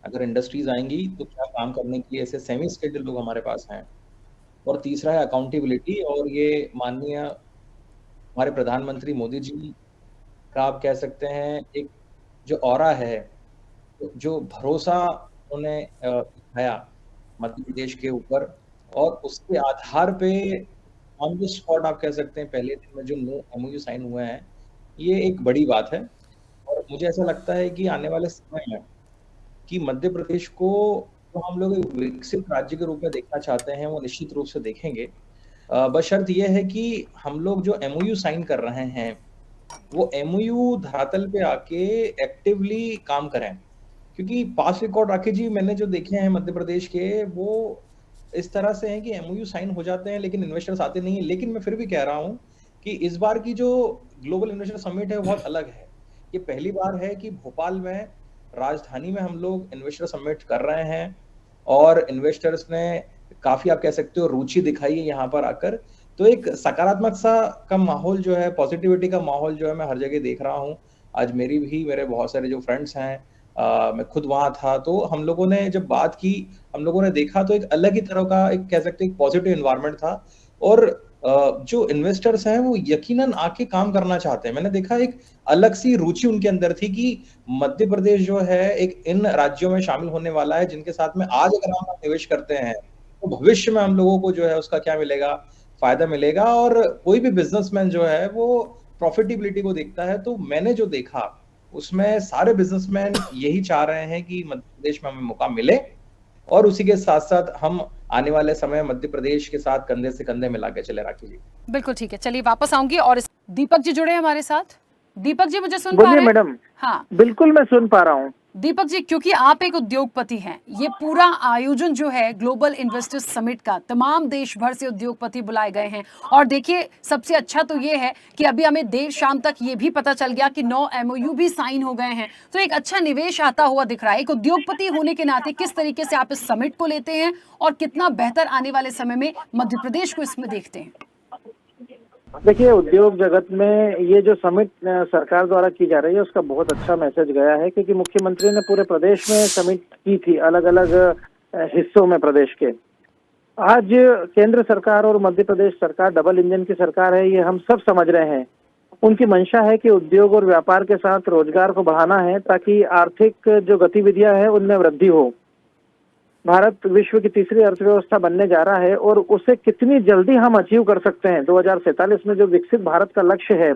अगर इंडस्ट्रीज आएंगी तो क्या काम करने के लिए ऐसे सेमी स्किल्ड लोग हमारे पास हैं। और तीसरा है अकाउंटेबिलिटी, और ये माननीय हमारे प्रधानमंत्री मोदी जी का आप कह सकते हैं एक जो ऑरा है, जो भरोसा उन्होंने दिखाया मध्य प्रदेश के ऊपर, और उसके आधार पे ऑन द स्पॉट आप कह सकते हैं पहले दिन में जो नो एमओयू साइन हुए हैं, ये एक बड़ी बात है। और मुझे ऐसा लगता है कि आने वाले समय में कि मध्य प्रदेश को तो हम लोग एक विकसित राज्य के रूप में देखना चाहते हैं, वो निश्चित रूप से देखेंगे, बशर्त ये है कि हम लोग जो एमओयू साइन कर रहे हैं वो एमओयू धरातल पे आके एक्टिवली काम करें। क्योंकि पास रिकॉर्ड राखी जी मैंने जो देखे हैं मध्य प्रदेश के, वो इस तरह से हैं कि एमओयू साइन हो जाते हैं लेकिन इन्वेस्टर्स आते नहीं है। लेकिन मैं फिर भी कह रहा हूं कि इस बार की जो ग्लोबल इन्वेस्टर समिट है वो बहुत अलग है। ये पहली बार है कि भोपाल में, राजधानी में हम लोग इन्वेस्टर समिट कर रहे हैं, और इन्वेस्टर्स ने काफी आप कह सकते हो रुचि दिखाई है यहाँ पर आकर। तो एक सकारात्मक सा का माहौल जो है, पॉजिटिविटी का माहौल जो है मैं हर जगह देख रहा हूँ। आज मेरे बहुत सारे जो फ्रेंड्स हैं, मैं खुद वहां था, तो हम लोगों ने जब बात की, हम लोगों ने देखा तो एक अलग ही तरह का एक कह सकते हैं पॉजिटिव एनवायरनमेंट था, और जो इन्वेस्टर्स हैं वो यकीनन आके काम करना चाहते हैं। मैंने देखा एक अलग सी रुचि उनके अंदर थी कि मध्य प्रदेश जो है एक इन राज्यों में शामिल होने वाला है जिनके साथ में आज अगर हम निवेश करते हैं तो भविष्य में हम लोगों को जो है उसका क्या मिलेगा, फायदा मिलेगा। और कोई भी बिजनेसमैन जो है वो प्रॉफिटेबिलिटी को देखता है। तो मैंने जो देखा उसमें सारे बिजनेसमैन यही चाह रहे हैं कि मध्य प्रदेश में हमें मौका मिले, और उसी के साथ साथ हम आने वाले समय मध्य प्रदेश के साथ कंधे से कंधे मिला के चले। राखी जी बिल्कुल ठीक है, चलिए वापस आऊंगी। और दीपक जी जुड़े हमारे साथ। दीपक जी मुझे सुन पा रहे हैं? मैडम। हाँ बिल्कुल मैं सुन पा रहा हूँ। दीपक जी, क्योंकि आप एक उद्योगपति हैं, ये पूरा आयोजन जो है ग्लोबल इन्वेस्टर्स समिट का, तमाम देश भर से उद्योगपति बुलाए गए हैं, और देखिए सबसे अच्छा तो ये है कि अभी हमें देर शाम तक ये भी पता चल गया कि 9 एमओयू भी साइन हो गए हैं, तो एक अच्छा निवेश आता हुआ दिख रहा है। एक उद्योगपति होने के नाते किस तरीके से आप इस समिट को लेते हैं और कितना बेहतर आने वाले समय में मध्य प्रदेश को इसमें देखते हैं? देखिए, उद्योग जगत में ये जो समिट सरकार द्वारा की जा रही है उसका बहुत अच्छा मैसेज गया है, क्योंकि मुख्यमंत्री ने पूरे प्रदेश में समिट की थी, अलग अलग हिस्सों में प्रदेश के। आज केंद्र सरकार और मध्य प्रदेश सरकार डबल इंजन की सरकार है, ये हम सब समझ रहे हैं। उनकी मंशा है कि उद्योग और व्यापार के साथ रोजगार को बढ़ाना है, ताकि आर्थिक जो गतिविधियां हैं उनमें वृद्धि हो। भारत विश्व की तीसरी अर्थव्यवस्था बनने जा रहा है, और उसे कितनी जल्दी हम अचीव कर सकते हैं 2047 में जो विकसित भारत का लक्ष्य है,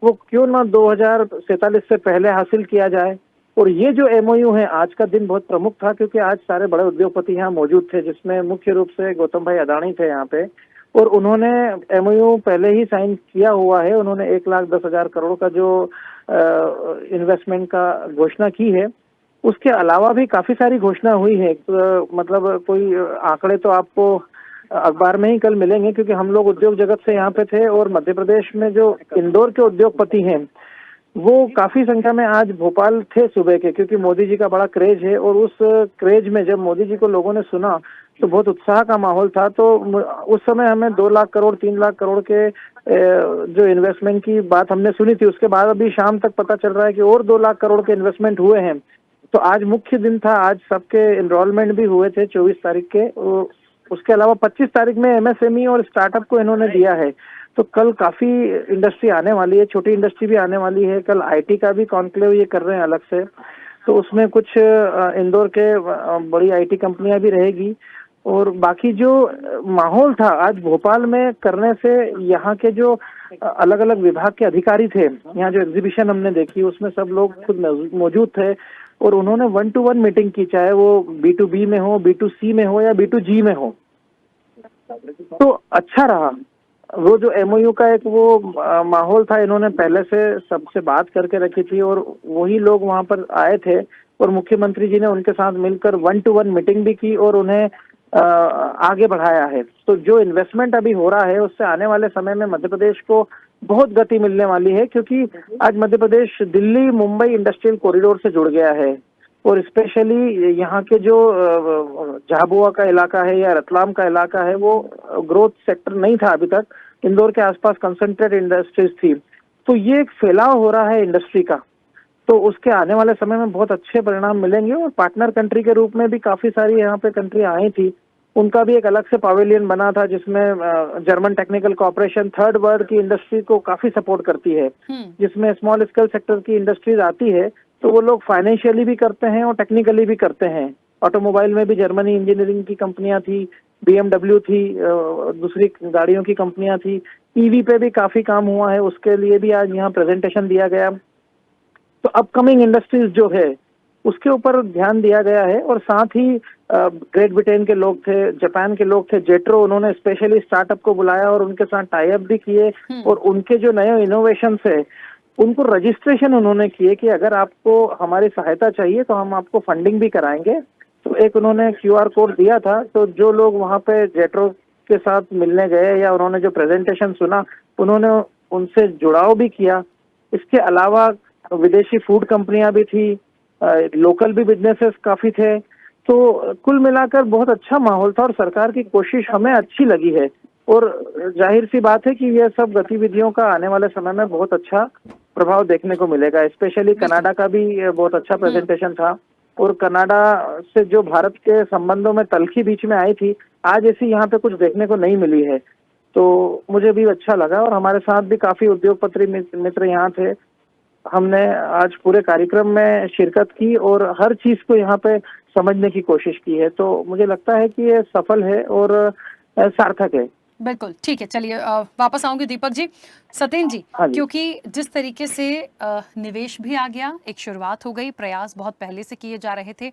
वो क्यों ना 2047 से पहले हासिल किया जाए। और ये जो एमओयू है, आज का दिन बहुत प्रमुख था क्योंकि आज सारे बड़े उद्योगपति यहाँ मौजूद थे, जिसमें मुख्य रूप से गौतम भाई अडानी थे यहाँ पे, और उन्होंने एमओयू पहले ही साइन किया हुआ है। उन्होंने 1,10,000 करोड़ का जो इन्वेस्टमेंट का घोषणा की है। उसके अलावा भी काफी सारी घोषणा हुई है, मतलब कोई आंकड़े तो आपको अखबार में ही कल मिलेंगे, क्योंकि हम लोग उद्योग जगत से यहाँ पे थे। और मध्य प्रदेश में जो इंदौर के उद्योगपति हैं वो काफी संख्या में आज भोपाल थे सुबह के, क्योंकि मोदी जी का बड़ा क्रेज है। और उस क्रेज में जब मोदी जी को लोगों ने सुना तो बहुत उत्साह का माहौल था। तो उस समय हमें 2 लाख करोड़ 3 लाख करोड़ के जो इन्वेस्टमेंट की बात हमने सुनी थी, उसके बाद अभी शाम तक पता चल रहा है कि और 2 लाख करोड़ के इन्वेस्टमेंट हुए हैं। तो आज मुख्य दिन था, आज सबके एनरोलमेंट भी हुए थे 24 तारीख के। उसके अलावा 25 तारीख में एमएसएमई और स्टार्टअप को इन्होंने दिया है। तो कल काफी इंडस्ट्री आने वाली है, छोटी इंडस्ट्री भी आने वाली है। कल आईटी का भी कॉन्क्लेव ये कर रहे हैं अलग से, तो उसमें कुछ इंदौर के बड़ी आईटी कंपनियां भी रहेगी। और बाकी जो माहौल था आज भोपाल में करने से, यहाँ के जो अलग अलग विभाग के अधिकारी थे, यहाँ जो एग्जीबिशन हमने देखी उसमें सब लोग खुद मौजूद थे और उन्होंने 1-to-1 मीटिंग की, चाहे वो B2B में हो, B2C में हो या B2G में हो। तो अच्छा रहा वो जो एमओयू का एक वो माहौल था, इन्होंने पहले से सबसे बात करके रखी थी और वही लोग वहां पर आए थे और मुख्यमंत्री जी ने उनके साथ मिलकर 1-to-1 मीटिंग भी की और उन्हें आगे बढ़ाया है। तो जो इन्वेस्टमेंट अभी हो रहा है उससे आने वाले समय में मध्य प्रदेश को बहुत गति मिलने वाली है, क्योंकि आज मध्य प्रदेश दिल्ली मुंबई इंडस्ट्रियल कॉरिडोर से जुड़ गया है। और स्पेशली यहाँ के जो झाबुआ का इलाका है या रतलाम का इलाका है, वो ग्रोथ सेक्टर नहीं था अभी तक, इंदौर के आसपास कंसंट्रेटेड इंडस्ट्रीज थी। तो ये एक फैलाव हो रहा है इंडस्ट्री का, तो उसके आने वाले समय में बहुत अच्छे परिणाम मिलेंगे। और पार्टनर कंट्री के रूप में भी काफी सारी यहाँ पे कंट्री आई थी, उनका भी एक अलग से पवेलियन बना था जिसमें German technical corporation third world की इंडस्ट्री को काफी सपोर्ट करती है, जिसमें स्मॉल स्केल सेक्टर की इंडस्ट्रीज आती है तो वो लोग फाइनेंशियली भी करते हैं और टेक्निकली भी करते हैं। ऑटोमोबाइल में भी जर्मनी इंजीनियरिंग की कंपनियां थी, BMW थी, दूसरी गाड़ियों की कंपनियां थी, EV पे भी काफी काम हुआ है, उसके लिए भी आज यहाँ प्रेजेंटेशन दिया गया। तो अपकमिंग इंडस्ट्रीज जो है उसके ऊपर ध्यान दिया गया है। और साथ ही ग्रेट ब्रिटेन के लोग थे, जापान के लोग थे, जेट्रो, उन्होंने स्पेशली स्टार्टअप को बुलाया और उनके साथ टाई अप भी किए और उनके जो नए इनोवेशन है उनको रजिस्ट्रेशन उन्होंने किए कि अगर आपको हमारी सहायता चाहिए तो हम आपको फंडिंग भी कराएंगे। तो एक उन्होंने QR कोड दिया था, तो जो लोग वहां पे जेट्रो के साथ मिलने गए या उन्होंने जो प्रेजेंटेशन सुना उन्होंने उनसे जुड़ाव भी किया। इसके अलावा विदेशी फूड कंपनियां भी थी, लोकल भी बिजनेसेस काफी थे। तो कुल मिलाकर बहुत अच्छा माहौल था और सरकार की कोशिश हमें अच्छी लगी है। और जाहिर सी बात है कि यह सब गतिविधियों का आने वाले समय में बहुत अच्छा प्रभाव देखने को मिलेगा। स्पेशली कनाडा का भी बहुत अच्छा प्रेजेंटेशन था और कनाडा से जो भारत के संबंधों में तल्खी बीच में आई थी, आज ऐसी यहाँ पे कुछ देखने को नहीं मिली है। तो मुझे भी अच्छा लगा और हमारे साथ भी काफी उद्योगपति मित्र यहाँ थे। हमने आज पूरे कार्यक्रम में शिरकत की और हर चीज को यहाँ पे समझने की कोशिश की है। तो मुझे लगता है कि ये सफल है और सार्थक है। बिल्कुल ठीक है, चलिए वापस आऊंगी दीपक जी। सत्येंद्र जी, क्योंकि जिस तरीके से निवेश भी आ गया, एक शुरुआत हो गई, प्रयास बहुत पहले से किए जा रहे थे,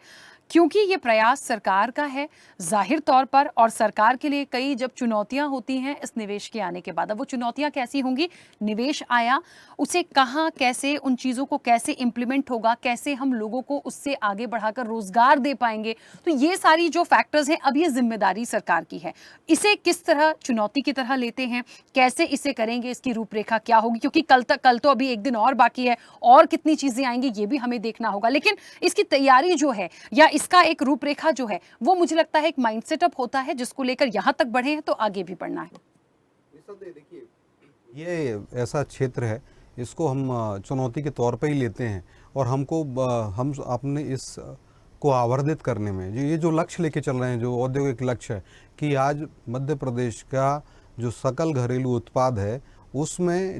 क्योंकि ये प्रयास सरकार का है जाहिर तौर पर, और सरकार के लिए कई जब चुनौतियां होती हैं इस निवेश के आने के बाद, अब वो चुनौतियां कैसी होंगी, निवेश आया, उसे कहाँ कैसे, उन चीज़ों को कैसे इम्प्लीमेंट होगा, कैसे हम लोगों को उससे आगे बढ़ाकर रोजगार दे पाएंगे, तो ये सारी जो फैक्टर्स हैं अब ये जिम्मेदारी सरकार की है। इसे किस तरह चुनौती की तरह लेते हैं, कैसे इसे करेंगे, इसकी रूपरेखा क्या होगी, क्योंकि कल तो अभी एक दिन और बाकी है और कितनी चीजें आएंगी ये भी हमें देखना होगा, लेकिन इसकी तैयारी जो है या इसका एक रूपरेखा जो है वो मुझे लगता है एक माइंड सेटअप होता है जिसको लेकर यहां तक बढ़े हैं तो आगे भी बढ़ना है। देखिए, ये ऐसा क्षेत्र है, इसको हम चुनौती के तौर पे ही लेते हैं और हम अपने इस को आवर्धित करने में ये जो लक्ष्य लेके चल रहे हैं, जो औद्योगिक लक्ष्य है कि आज मध्य प्रदेश का जो सकल घरेलू उत्पाद है उसमें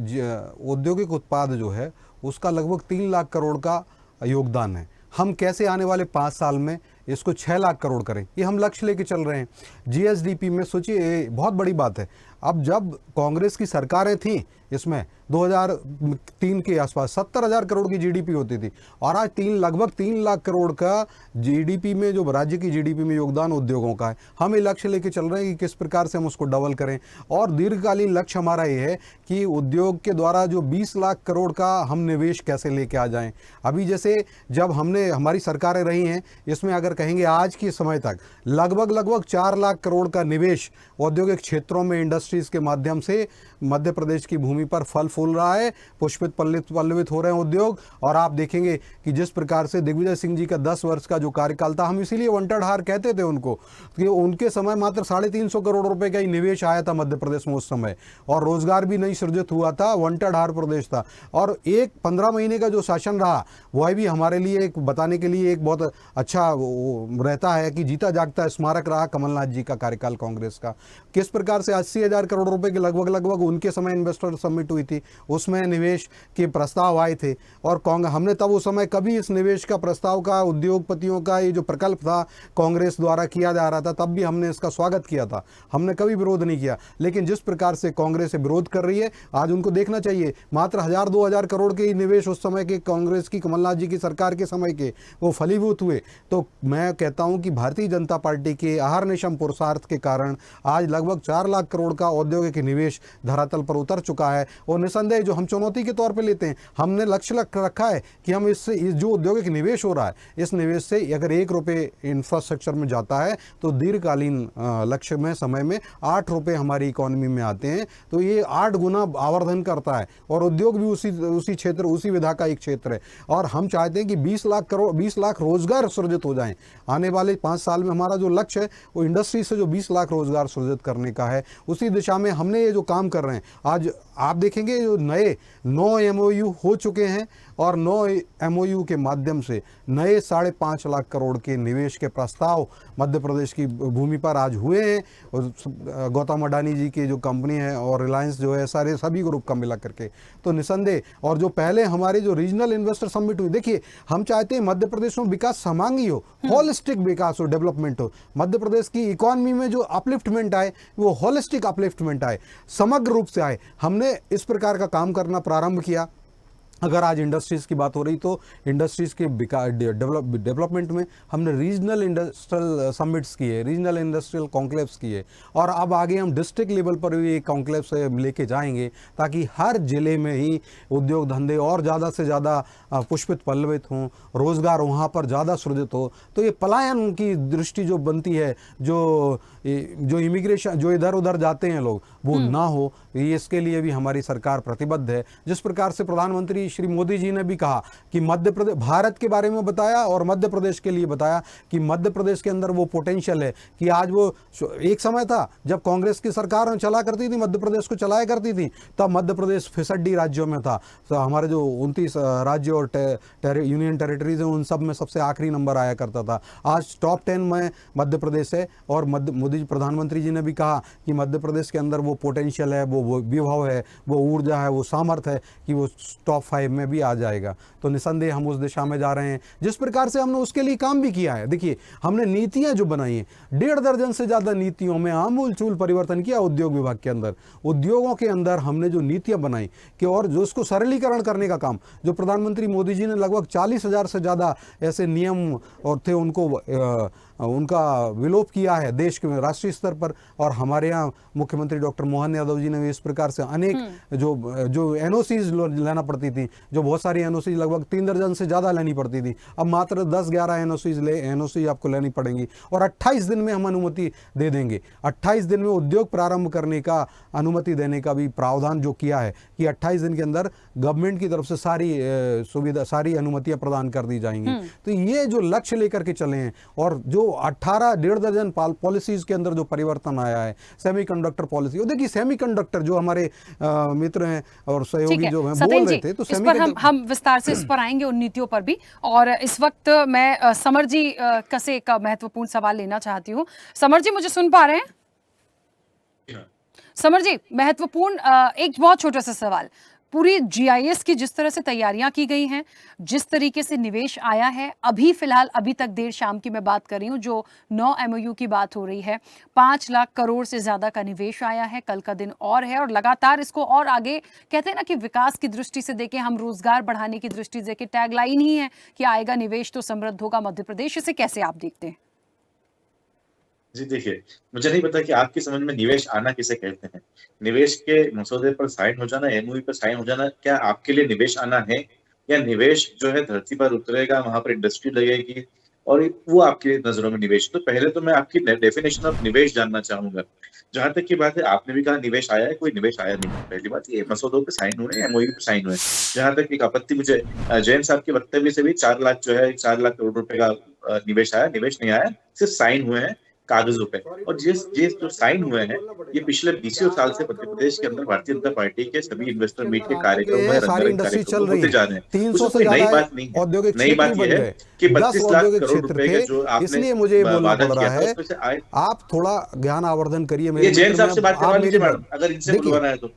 औद्योगिक उत्पाद जो है उसका लगभग 3 लाख करोड़ का योगदान है। हम कैसे आने वाले 5 साल में इसको 6 लाख करोड़ करें, ये हम लक्ष्य लेके चल रहे हैं। GSDP में सोचिए, बहुत बड़ी बात है, अब जब कांग्रेस की सरकारें थीं इसमें 2003 के आसपास 70,000 करोड़ की जीडीपी होती थी और आज लगभग 3 लाख करोड़ का जीडीपी में, जो राज्य की जीडीपी में योगदान उद्योगों का है। हम ये लक्ष्य लेके चल रहे हैं कि किस प्रकार से हम उसको डबल करें और दीर्घकालीन लक्ष्य हमारा ये है कि उद्योग के द्वारा जो 20 लाख करोड़ का हम निवेश कैसे लेके आ जाएं। अभी जैसे जब हमारी सरकारें रही हैं, इसमें अगर कहेंगे आज के समय तक लगभग 4 लाख करोड़ का निवेश औद्योगिक क्षेत्रों में इंडस्ट्रीज के माध्यम से मध्य प्रदेश की भूमि पर फल फूल रहा है, पुष्पित पल्लवित हो रहे हैं उद्योग। और आप देखेंगे कि जिस प्रकार से दिग्विजय सिंह जी का 10 वर्ष का जो कार्यकाल था, हम इसीलिए वंटड़ हार कहते थे उनको, कि उनके समय मात्र 350 करोड़ रुपए का ही निवेश आया था मध्य प्रदेश में उस समय और रोजगार भी नहीं सृजित हुआ था, वंटड़ हार प्रदेश था। और 15 महीने का जो शासन रहा वह भी हमारे लिए एक बताने के लिए एक बहुत अच्छा रहता है कि जीता जागता स्मारक रहा कमलनाथ जी का कार्यकाल कांग्रेस का। किस प्रकार से 80,000 करोड़ रुपए के लगभग उनके समय इन्वेस्टर समिट हुई थी, उसमें निवेश के प्रस्ताव आए थे और हमने तब उस समय कभी इस निवेश का प्रस्ताव का, उद्योगपतियों का ये जो प्रकल्प था कांग्रेस द्वारा किया जा रहा था, तब भी हमने इसका स्वागत किया था, हमने कभी विरोध नहीं किया। लेकिन जिस प्रकार से कांग्रेस विरोध कर रही है, आज उनको देखना चाहिए। मात्र 1,000-2,000 करोड़ के निवेश उस समय के कांग्रेस की, कमलनाथ जी की सरकार के समय के वो फलीभूत हुए। तो मैं कहता हूं कि भारतीय जनता पार्टी के अहर्निशम पुरुषार्थ के कारण आज लगभग 4 लाख करोड़ का औद्योगिक निवेश धरातल पर उतर चुका है। और निसंदेह जो हम चुनौती के तौर पे लेते हैं, हमने लक्ष्य रखा है कि हम इससे जो औद्योगिक निवेश हो रहा है, इस निवेश से अगर 1 रुपये इंफ्रास्ट्रक्चर में जाता है तो दीर्घकालीन लक्ष्य में, समय में 8 रुपये हमारी इकोनॉमी में आते हैं। तो ये 8 गुना आवर्धन करता है और उद्योग भी उसी क्षेत्र, उसी विधा का एक क्षेत्र है। और हम चाहते हैं कि 20 लाख रोजगार सृजित हो जाएं। आने वाले 5 साल में हमारा जो लक्ष्य है वो इंडस्ट्री से जो 20 लाख रोजगार सृजित करने का है, उसी दिशा में हमने ये जो काम कर रहे हैं। आज आप देखेंगे जो नए 9 MOU हो चुके हैं और 9 MOU के माध्यम से नए 5.5 लाख करोड़ के निवेश के प्रस्ताव मध्य प्रदेश की भूमि पर आज हुए हैं। और गौतम अडानी जी की जो कंपनी है और रिलायंस जो है, सारे सभी ग्रुप का मिला करके, तो निसंदेह। और जो पहले हमारे जो रीजनल इन्वेस्टर समिट हुई, देखिए हम चाहते हैं मध्य प्रदेश में विकास समांगी हो, होलिस्टिक विकास हो, डेवलपमेंट हो। मध्य प्रदेश की इकोनॉमी में जो अपलिफ्टमेंट आए वो होलिस्टिक अपलिफ्टमेंट आए, समग्र रूप से आए। हमने इस प्रकार का काम करना प्रारंभ किया। अगर आज इंडस्ट्रीज़ की बात हो रही तो इंडस्ट्रीज़ के डेवलपमेंट में हमने रीजनल इंडस्ट्रियल समिट्स किए, रीजनल इंडस्ट्रियल कॉन्क्लेव्स किए और अब आगे हम डिस्ट्रिक्ट लेवल पर भी एक कॉन्क्लेव से लेके जाएंगे ताकि हर जिले में ही उद्योग धंधे और ज़्यादा से ज़्यादा पुष्पित पल्लवित हों, रोज़गार वहाँ पर ज़्यादा सृजित हो। तो ये पलायन की दृष्टि जो बनती है, जो इमिग्रेशन, जो इधर उधर जाते हैं लोग, वो ना हो, इसके लिए भी हमारी सरकार प्रतिबद्ध है। जिस प्रकार से प्रधानमंत्री श्री मोदी जी ने भी कहा कि मध्य प्रदेश, भारत के बारे में बताया और मध्य प्रदेश के लिए बताया कि मध्य प्रदेश के अंदर वो पोटेंशियल है कि आज वो, एक समय था जब कांग्रेस की सरकार चला करती थी, मध्य प्रदेश को चलाया करती थी, तब मध्य प्रदेश 65 राज्यों में था। तो हमारे जो 29 राज्य और यूनियन टेरिटरीज हैं, उन सब में सबसे आखिरी नंबर आया करता था। आज टॉप 10 में मध्य प्रदेश है और मोदी प्रधानमंत्री जी ने भी कहा कि मध्य प्रदेश के अंदर वो पोटेंशियल है, वो विभव है, वो ऊर्जा है, वो सामर्थ्य है कि वो टॉप 5 में भी आ जाएगा। तो निसंदेह हम उस दिशा में जा रहे हैं। जिस प्रकार से हमने उसके लिए काम भी किया है, देखिए हमने नीतियां जो बनाई हैं, 1.5 दर्जन से ज़्यादा नीतियों में आमूल-चूल परिवर्तन किया उद्योग विभाग के अंदर। उद्योगों के अंदर हमने जो नीतियां बनाई कि और जो उसको सरलीकरण करने का काम, जो प्रधानमंत्री मोदी जी ने लगभग 40,000 से ज़्यादा ऐसे नियम और थे, उनका विलोप किया है देश के राष्ट्रीय स्तर पर। और हमारे यहाँ मुख्यमंत्री डॉक्टर मोहन यादव जी ने भी इस प्रकार से अनेक जो NOCs लेना पड़ती थी, जो बहुत सारी NOCs लगभग 3 दर्जन से ज़्यादा लेनी पड़ती थी, अब मात्र 10-11 NOCs आपको लेनी पड़ेंगी और 28 दिन में हम अनुमति दे देंगे। 28 दिन में उद्योग प्रारंभ करने का अनुमति देने का भी प्रावधान जो किया है कि 28 दिन के अंदर गवर्नमेंट की तरफ से सारी सुविधा, सारी अनुमतियां प्रदान कर दी जाएंगी। तो ये जो लक्ष्य लेकर के चले हैं और जो 1.5 दर्जन पॉलिसीज के अंदर जो परिवर्तन आया है, सेमीकंडक्टर पॉलिसी, वो देखिए सेमीकंडक्टर जो हमारे मित्र हैं और सहयोगी जो हैं बोल रहे थे, तो इस पर हम विस्तार से इस पर आएंगे, उन नीतियों पर भी। और इस वक्त मैं समर जी से एक महत्वपूर्ण सवाल लेना चाहती हूँ। समर जी, मुझे सुन पा रहे हैं? समर जी, महत्वपूर्ण एक बहुत छोटा सा सवाल। पूरी जीआईएस की जिस तरह से तैयारियां की गई हैं, जिस तरीके से निवेश आया है, अभी फिलहाल अभी तक देर शाम की मैं बात कर रही हूं, जो 9 एमओयू की बात हो रही है, 5 लाख करोड़ से ज्यादा का निवेश आया है। कल का दिन और है और लगातार इसको और आगे, कहते हैं ना कि विकास की दृष्टि से देखें, हम रोजगार बढ़ाने की दृष्टि से देखें, टैगलाइन ही है कि आएगा निवेश तो समृद्ध होगा मध्य प्रदेश। इसे कैसे आप देखते हैं? जी देखिए, मुझे नहीं पता कि आपकी समझ में निवेश आना किसे कहते हैं। निवेश के मसौदे पर साइन हो जाना, एमओयू पर साइन हो जाना, क्या आपके लिए निवेश आना है? या निवेश जो है धरती पर उतरेगा, वहां पर इंडस्ट्री लगेगी और वो आपकी नजरों में निवेश? तो पहले तो मैं आपकी डेफिनेशन ऑफ निवेश जानना चाहूंगा। जहां तक की बात है, आपने भी कहा निवेश आया है, कोई निवेश आया नहीं। पहली बात, ये मसौदों पे साइन हुए हैं, एमओयू पे साइन हुए। जहां तक एक आपत्ति मुझे जैन साहब के वक्तव्य से भी 4 लाख जो है 4 लाख करोड़ रुपए का निवेश आया, निवेश नहीं आया, सिर्फ साइन हुए हैं कागजों पे। और जिस जो साइन हुए हैं, ये पिछले 20 साल से मध्य प्रदेश के अंदर भारतीय जनता पार्टी के सभी इन्वेस्टर मीट के कार्यक्रम में होते जा रहे हैं। 300 से नई बात नहीं है। औद्योगिक नई बात यह है कि 32 लाख करोड़ रुपए के जो आपने इसलिए मुझे बोलना पड़ रहा है, उसमें से आए। आप थोड़ा ज्ञान आवर्धन करिए। ये जैन साहब से बात करवा लीजिए मैडम, अगर इनसे बुलवाना है तो।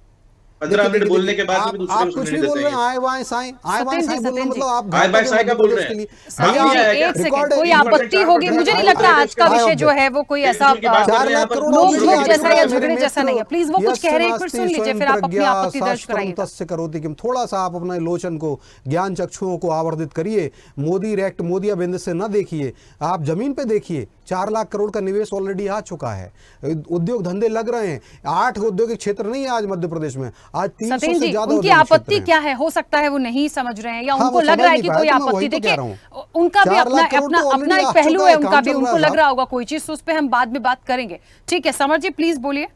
15 मिनट बोलने के बाद भी आप कुछ भी बोल रहे हैं, आए बाएं साएं बोलना मतलब आप आए बाएं साएं का बोल रहे हैं। एक सेकंड, कोई आपत्ति होगी? मुझे नहीं लगता आज का विषय जो है वो कोई ऐसा 4 लाख करोड़ नोक जैसा या झगड़े जैसा नहीं है। प्लीज वो कुछ कह रहे हैं, एक बार सुन लीजिए, फिर आप अपनी आपत्ति दर्ज कराइए। थोड़ा सा आप अपना लोचन को, ज्ञान चक्षुओं को आवर्धित करिए। मोदी रेक्ट, मोदिया बिंद से न देखिए, आप जमीन पे देखिए। 4 लाख करोड़ का निवेश ऑलरेडी आ चुका है, उद्योग धंधे लग रहे हैं। 8 औद्योगिक क्षेत्र नहीं है आज मध्य प्रदेश में, आज 300 से ज्यादा। उनकी आपत्ति क्या है? हो सकता है वो नहीं समझ रहे हैं या उनको लग रहा है कि कोई आपत्ति। देखिए, उनका भी अपना एक पहलू है, उनका भी, उनको लग रहा होगा कोई चीज, तो उस पर हम बाद में बात करेंगे। ठीक है, समर जी प्लीज बोलिए।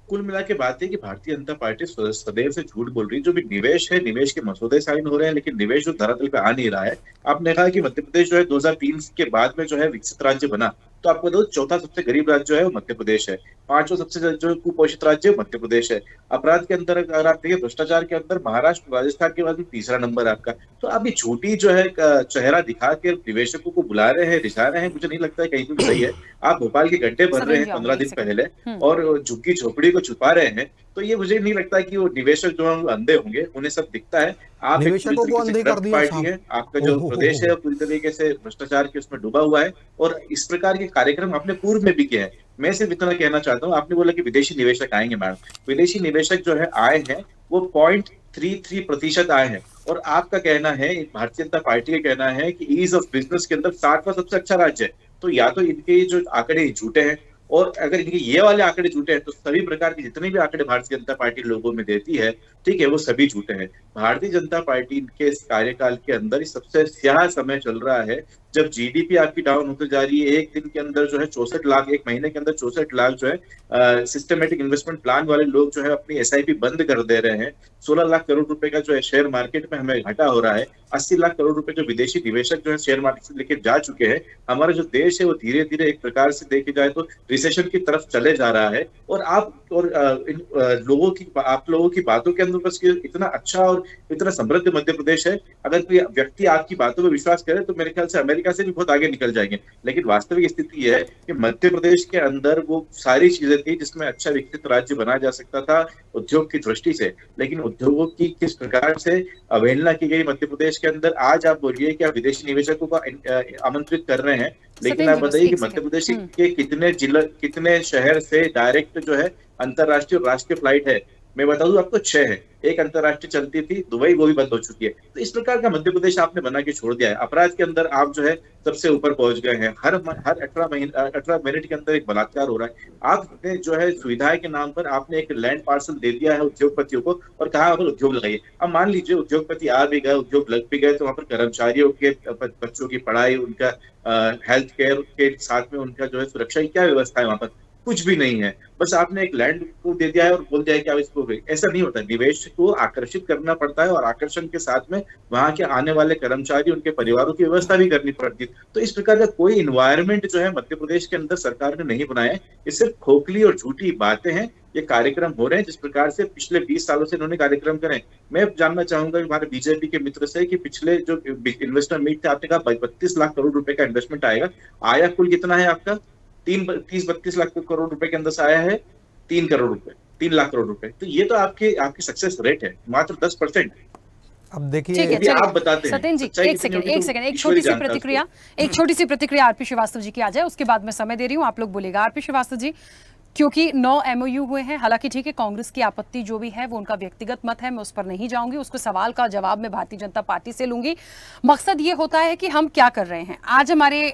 कुल मिला के बात है कि भारतीय जनता पार्टी सदैव से झूठ बोल रही है। जो भी निवेश है, निवेश के मसौदे साइन हो रहे हैं, लेकिन निवेश जो धरातल पे आ नहीं रहा है। आपने कहा कि मध्य प्रदेश जो है 2003 के बाद में जो है विकसित राज्य बना, तो आपको दो चौथा सबसे गरीब राज्य जो है वो मध्य प्रदेश है। 5वां सबसे जो कुपोषित राज्य मध्य प्रदेश है। अपराध के अंदर अगर आप देखिए, भ्रष्टाचार के अंदर महाराष्ट्र, राजस्थान के बाद में तीसरा नंबर है आपका। तो आप ये झूठी जो है चेहरा दिखा के निवेशकों को बुला रहे हैं, रिझा रहे हैं, मुझे नहीं लगता है कहीं भी सही है। आप भोपाल के गड्ढे भर रहे हैं 15 दिन पहले और झुग्गी झोपड़ी को छुपा रहे हैं, तो ये मुझे नहीं लगता कि वो निवेशक जो है अंधे होंगे, उन्हें सब दिखता है। आप निवेशकों को अंधे कर दिया पार्टी है, आपका जो प्रदेश है पूरी तरीके से भ्रष्टाचार के उसमें डूबा हुआ है और इस प्रकार के कार्यक्रम आपने पूर्व में भी किया है। मैं सिर्फ इतना कहना चाहता हूँ, आपने बोला कि विदेशी निवेशक आएंगे मैडम, विदेशी निवेशक जो है आए हैं वो 0.33% आए हैं। और आपका कहना है, भारतीय जनता पार्टी का कहना है कि ईज ऑफ बिजनेस के अंदर 60वां सबसे अच्छा राज्य है। तो या तो इनके जो आंकड़े झूठे हैं, और अगर इनके ये वाले आंकड़े झूठे हैं तो सभी प्रकार के जितने भी आंकड़े भारतीय जनता पार्टी लोगों में देती है, ठीक है, वो सभी झूठे हैं। भारतीय जनता पार्टी के कार्यकाल के अंदर सबसे स्याह समय चल रहा है, जब जीडीपी आपकी डाउन होती जा रही है। एक दिन के अंदर जो है 64 लाख, एक महीने के अंदर 64 लाख जो है सिस्टमेटिक इन्वेस्टमेंट प्लान वाले लोग जो है अपनी एसआईपी बंद कर दे रहे हैं। 16 लाख करोड़ रुपए का जो है शेयर मार्केट में हमें घाटा हो रहा है। 80 लाख करोड़ रुपए जो विदेशी निवेशक जो है शेयर मार्केट से लेके जा चुके हैं। हमारा जो देश है वो धीरे धीरे एक प्रकार से देखे जाए तो रिसेशन की तरफ चले जा रहा है। और आप और आप लोगों की बातों के अंदर बस इतना अच्छा और इतना समृद्ध मध्य प्रदेश है, अगर कोई व्यक्ति आपकी बातों पर विश्वास करे तो मेरे ख्याल से अमेरिका से भी बहुत आगे निकल जाएंगे। लेकिन वास्तविक स्थिति यह है कि मध्य प्रदेश के अंदर वो सारी चीजें थी जिसमें अच्छा विकसित राज्य बनाया जा सकता था उद्योग की दृष्टि से, लेकिन उद्योगों की किस प्रकार से अवहेलना की गई मध्य प्रदेश के अंदर। आज आप बोलिए कि आप विदेशी निवेशकों को आमंत्रित कर रहे हैं, लेकिन आप बताइए कि मध्य प्रदेश के कितने जिले, कितने शहर से डायरेक्ट जो है अंतरराष्ट्रीय और राष्ट्रीय फ्लाइट है? मैं बता दूं आपको 6 है। एक अंतरराष्ट्रीय चलती थी दुबई, वो भी बंद हो चुकी है। तो इस प्रकार का मध्य प्रदेश आपने बना के छोड़ दिया है। अपराध के अंदर आप जो है सबसे ऊपर पहुंच गए हैं। हर 18 मिनट के अंदर एक बलात्कार हो रहा है। आपने जो है सुविधाएं के नाम पर आपने एक लैंड पार्सल दे दिया है उद्योगपतियों को और कहा अब उद्योग लगाइए। अब मान लीजिए उद्योगपति आ भी गए, उद्योग लग भी गए, तो वहां पर कर्मचारियों के बच्चों की पढ़ाई, उनका हेल्थ केयर के साथ में उनका जो है सुरक्षा की क्या व्यवस्था है? वहां पर कुछ भी नहीं है। बस आपने एक लैंड को दे दिया है और बोल दिया है कि आप इसको, ऐसा नहीं होता। निवेश को आकर्षित करना पड़ता है और आकर्षण के साथ में वहां के आने वाले कर्मचारी, उनके परिवारों की व्यवस्था भी करनी पड़ती है। तो इस प्रकार का कोई इन्वायरमेंट जो है मध्य प्रदेश के अंदर सरकार ने नहीं बनाया। ये सिर्फ खोखली और झूठी बातें हैं। ये कार्यक्रम हो रहे हैं जिस प्रकार से पिछले 20 सालों से इन्होंने कार्यक्रम करे। मैं जानना चाहूंगा हमारे बीजेपी के मित्र से कि पिछले जो इन्वेस्टर मीट थे, आपने कहा 32 लाख करोड़ रुपए का इन्वेस्टमेंट आएगा, आया कुल कितना है आपका? 30-32 लाख करोड़ रुपए के अंदर से आया है 3 करोड़ रुपए। 3 लाख करोड़ रुपए। तो ये तो आपकी सक्सेस रेट है, मात्र 10%। अब देखिए, ठीक है, यदि चलिए। आप बताते हैं, सत्येंद्र जी, सच्चाई एक कितनी सेकंड, होगी एक तो सेकंड, एक ईश्वर ही छोटी सी जानता है प्रतिक्रिया, उसको। एक छोटी सी प्रतिक्रिया आरपी श्रीवास्तव जी की आ जाए, उसके बाद मैं समय दे रही हूँ, आप लोग बोलेगा। आरपी श्रीवास्तव जी, क्योंकि 9 MOU हुए हैं, हालांकि ठीक है, कांग्रेस की आपत्ति जो भी है वो उनका व्यक्तिगत मत है, मैं उस पर नहीं जाऊंगी, उसको सवाल का जवाब मैं भारतीय जनता पार्टी से लूंगी। मकसद ये होता है कि हम क्या कर रहे हैं। आज हमारे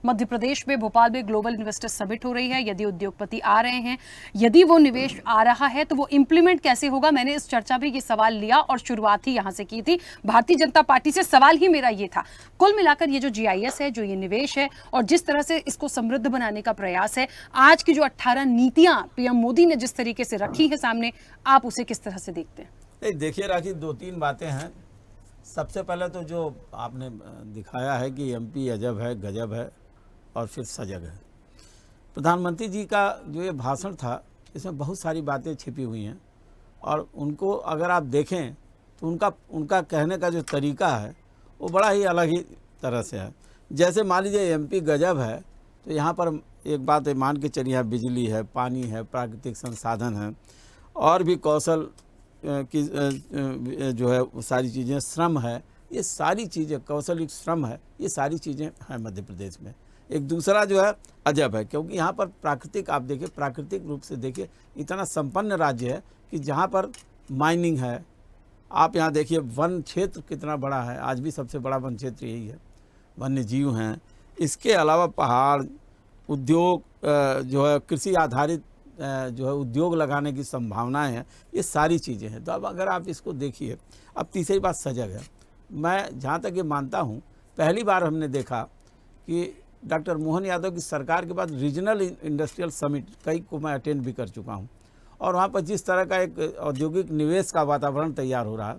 मध्य प्रदेश में भोपाल में ग्लोबल इन्वेस्टर समिट हो रही है। यदि उद्योगपति आ रहे हैं, यदि वो निवेश आ रहा है, तो वो इंप्लीमेंट कैसे होगा। मैंने इस चर्चा में ये सवाल लिया और शुरुआत ही यहां से की थी। भारतीय जनता पार्टी से सवाल ही मेरा ये था। कुल मिलाकर ये जो GIS है, जो ये निवेश है और जिस तरह से इसको समृद्ध बनाने का प्रयास है, आज की जो 18 नीतियां पीएम मोदी ने जिस तरीके से रखी है सामने, आप उसे किस तरह से देखते हैं? नहीं, देखिए राखी, 2-3 बातें हैं। सबसे पहले तो जो आपने दिखाया है कि MP अजब है, गजब है और फिर सजग है। प्रधानमंत्री जी का जो ये भाषण था, इसमें बहुत सारी बातें छिपी हुई हैं और उनको अगर आप देखें तो उनका कहने का जो तरीका है वो बड़ा ही अलग ही तरह से है। जैसे मान लीजिए MP गजब है, तो यहाँ पर एक बात है, मान के चलिए, यहाँ बिजली है, पानी है, प्राकृतिक संसाधन है और भी कौशल की जो है सारी चीज़ें, श्रम है, ये सारी चीज़ें, कौशलिक श्रम है, ये सारी चीज़ें हैं मध्य प्रदेश में। एक दूसरा जो है अजब है, क्योंकि यहाँ पर प्राकृतिक, आप देखिए, प्राकृतिक रूप से देखिए, इतना संपन्न राज्य है कि जहाँ पर माइनिंग है। आप यहाँ देखिए वन क्षेत्र कितना बड़ा है, आज भी सबसे बड़ा वन क्षेत्र यही है, वन्य जीव हैं। इसके अलावा पहाड़, उद्योग, जो है कृषि आधारित जो है उद्योग लगाने की संभावनाएं हैं, ये सारी चीज़ें हैं। तो अब अगर आप इसको देखिए, अब तीसरी बात सजग है। मैं जहाँ तक ये मानता हूँ, पहली बार हमने देखा कि डॉक्टर मोहन यादव की सरकार के बाद रीजनल इंडस्ट्रियल समिट कई को मैं अटेंड भी कर चुका हूँ और वहाँ पर जिस तरह का एक औद्योगिक निवेश का वातावरण तैयार हो रहा है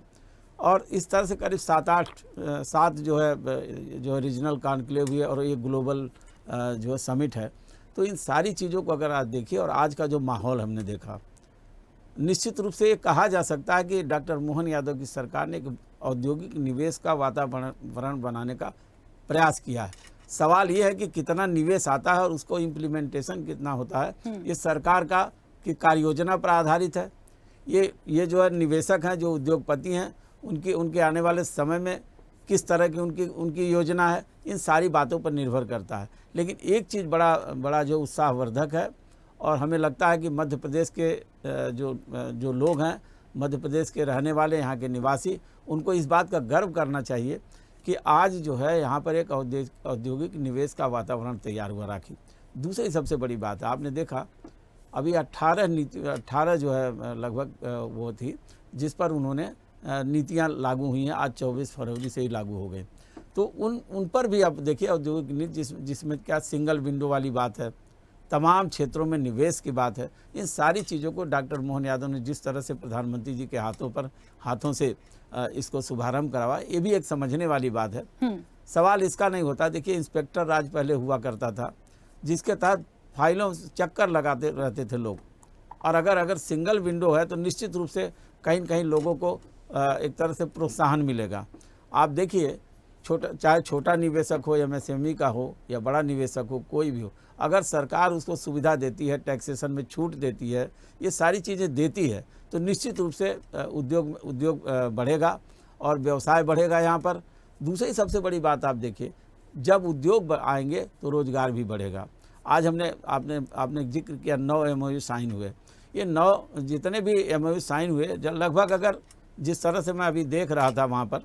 और इस तरह से करीब 7 जो है रीजनल कॉन्क्लेव हुए और ये ग्लोबल जो है समिट है। तो इन सारी चीज़ों को अगर आप देखिए और आज का जो माहौल हमने देखा, निश्चित रूप से ये कहा जा सकता है कि डॉक्टर मोहन यादव की सरकार ने एक औद्योगिक निवेश का वातावरण बनाने का प्रयास किया है। सवाल ये है कि कितना निवेश आता है और उसको इम्प्लीमेंटेशन कितना होता है। ये सरकार का की कार्य योजना पर आधारित है। ये जो है निवेशक हैं, जो उद्योगपति हैं, उनके आने वाले समय में किस तरह की उनकी योजना है, इन सारी बातों पर निर्भर करता है। लेकिन एक चीज़ बड़ा जो उत्साहवर्धक है और हमें लगता है कि मध्य प्रदेश के जो लोग हैं, मध्य प्रदेश के रहने वाले, यहाँ के निवासी, उनको इस बात का गर्व करना चाहिए कि आज जो है यहाँ पर एक औद्योगिक निवेश का वातावरण तैयार हुआ। राखी, दूसरी सबसे बड़ी बात है, आपने देखा अभी 18 जो है लगभग वो थी जिस पर उन्होंने नीतियाँ लागू हुई हैं, आज 24 फरवरी से ही लागू हो गए। तो उन पर भी आप देखिए औद्योगिक नीति जिसमें क्या सिंगल विंडो वाली बात है, तमाम क्षेत्रों में निवेश की बात है। इन सारी चीज़ों को डॉक्टर मोहन यादव ने जिस तरह से प्रधानमंत्री जी के हाथों से इसको शुभारंभ करवा, ये भी एक समझने वाली बात है। सवाल इसका नहीं होता, देखिए इंस्पेक्टर राज पहले हुआ करता था, जिसके तहत फाइलों चक्कर लगाते रहते थे लोग, और अगर सिंगल विंडो है तो निश्चित रूप से कहीं न कहीं लोगों को एक तरह से प्रोत्साहन मिलेगा। आप देखिए, चाहे छोटा निवेशक हो, MSME का हो या बड़ा निवेशक हो, कोई भी हो, अगर सरकार उसको सुविधा देती है, टैक्सेशन में छूट देती है, ये सारी चीज़ें देती है, तो निश्चित रूप से उद्योग बढ़ेगा और व्यवसाय बढ़ेगा यहाँ पर। दूसरी सबसे बड़ी बात आप देखिए, जब उद्योग आएंगे तो रोज़गार भी बढ़ेगा। आज आपने जिक्र किया 9 MOU साइन हुए। ये 9 जितने भी MOU साइन हुए, लगभग अगर जिस तरह से मैं अभी देख रहा था वहाँ पर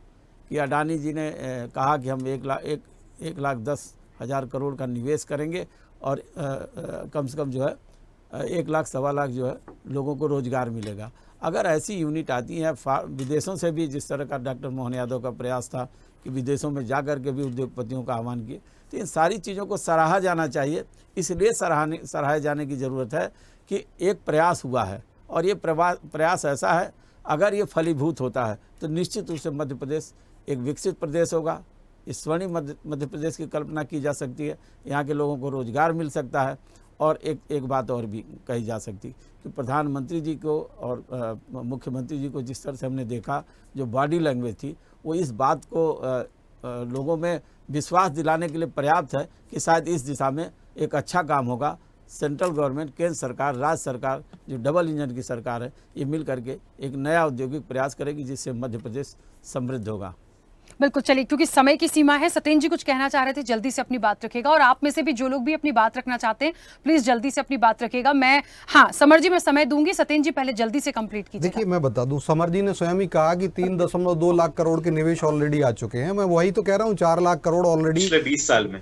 कि अडानी जी ने कहा कि हम 1,10,000 करोड़ का निवेश करेंगे और कम से कम जो है 1,00,000 सवा लाख जो है लोगों को रोज़गार मिलेगा। अगर ऐसी यूनिट आती हैं विदेशों से भी, जिस तरह का डॉक्टर मोहन यादव का प्रयास था कि विदेशों में जा कर के भी उद्योगपतियों का आह्वान किए, तो इन सारी चीज़ों को सराहा जाना चाहिए। इसलिए सराहे जाने की ज़रूरत है कि एक प्रयास हुआ है और ये प्रयास ऐसा है, अगर ये फलीभूत होता है तो निश्चित रूप से मध्य प्रदेश एक विकसित प्रदेश होगा। इस स्वर्णिम मध्य प्रदेश की कल्पना की जा सकती है। यहाँ के लोगों को रोज़गार मिल सकता है। और एक बात और भी कही जा सकती कि प्रधानमंत्री जी को और मुख्यमंत्री जी को जिस तरह से हमने देखा, जो बॉडी लैंग्वेज थी, वो इस बात को लोगों में विश्वास दिलाने के लिए पर्याप्त है कि शायद इस दिशा में एक अच्छा काम होगा सेंट्रल गवर्नमेंट, केंद्र सरकार, राज्य सरकार, जो डबल इंजन की सरकार है, ये मिल करके एक नया औद्योगिक प्रयास करेगी जिससे मध्य प्रदेश समृद्ध होगा। बिल्कुल, चलिए क्योंकि समय की सीमा है, सत्येंद्र जी कुछ कहना चाह रहे थे, जल्दी से अपनी बात रखिएगा। और आप में से भी जो लोग भी अपनी बात रखना चाहते हैं प्लीज जल्दी से अपनी बात रखिएगा। समर जी मैं समय दूंगी, सत्येंद्र जी पहले जल्दी से कंप्लीट कीजिए। देखिए मैं बता दूं, समर जी ने स्वयं ही कहा कि 3.2 लाख करोड़ के निवेश ऑलरेडी आ चुके हैं। मैं वही तो कह रहा हूँ, 4 लाख करोड़ ऑलरेडी पिछले 20 साल में।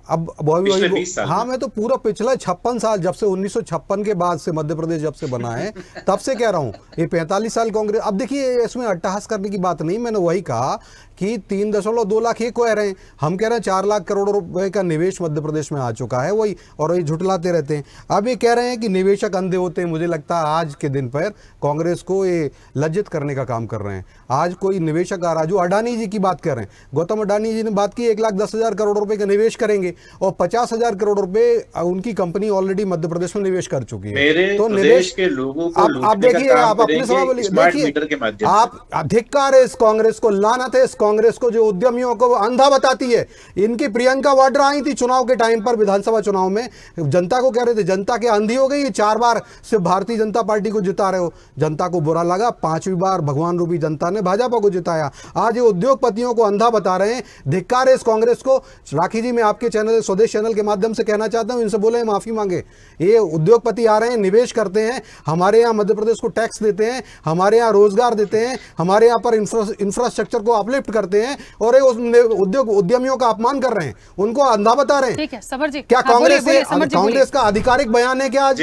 अब पिछले 20 साल हाँ, मैं तो पूरा पिछला 56 साल, जब से 1956 के बाद से मध्य प्रदेश जब से बना है तब से कह रहा हूँ, ये 45 साल कांग्रेस। अब देखिए इसमें अट्टहास करने की बात नहीं, मैंने वही कहा कि 3.2 लाख ये कह रहे हैं, हम कह रहे हैं 4 लाख करोड़ रुपए का निवेश मध्य प्रदेश में आ चुका है वही, और वही झुटलाते रहते हैं। अब ये कह रहे हैं कि निवेशक अंधे होते हैं। मुझे लगता है आज के दिन पर कांग्रेस को ये लज्जित करने का काम कर रहे हैं। आज कोई निवेशक आ रहा, जो अडानी जी की बात कर रहे हैं, गौतम अडानी जी ने बात की 1,10,000 करोड़ रुपए का निवेश करेंगे और 50,000 करोड़ रुपए उनकी कंपनी ऑलरेडी मध्य प्रदेश में निवेश कर चुकी है। तो निवेश के लोगों को आप देखिए, आप अपने सवाल बोलिए, देखिए आप अधिकार है इस कांग्रेस को, लानत है इस कांग्रेस को जो उद्यमियों को अंधा बताती है। इनकी प्रियंका वाड्रा आई थी चुनाव के टाइम पर, विधानसभा चुनाव में जनता को कह रहे थे जनता के अंधी हो गई, 4 बार सिर्फ भारतीय जनता पार्टी को जिता रहे हो। जनता को बुरा लगा, 5वीं बार भगवान रूपी जनता ने भाजपा को जिताया। आज ये उद्योगपतियों को अंधा बता रहे हैं, धिक्कार है इस कांग्रेस को। राखी जी मैं आपके चैनल स्वदेश चैनल के माध्यम से कहना चाहता हूं, इनसे बोले माफी मांगे। ये उद्योगपति आ रहे हैं, निवेश करते हैं, हमारे यहाँ मध्य प्रदेश को टैक्स देते हैं, हमारे यहाँ रोजगार देते हैं, हमारे यहाँ पर इंफ्रास्ट्रक्चर को अपलिफ्ट करते हैं, और ये उद्योग उद्यमियों का अपमान कर रहे हैं, उनको अंधा बता रहे हैं। ठीक है समर जी, क्या कांग्रेस का आधिकारिक बयान है क्या आज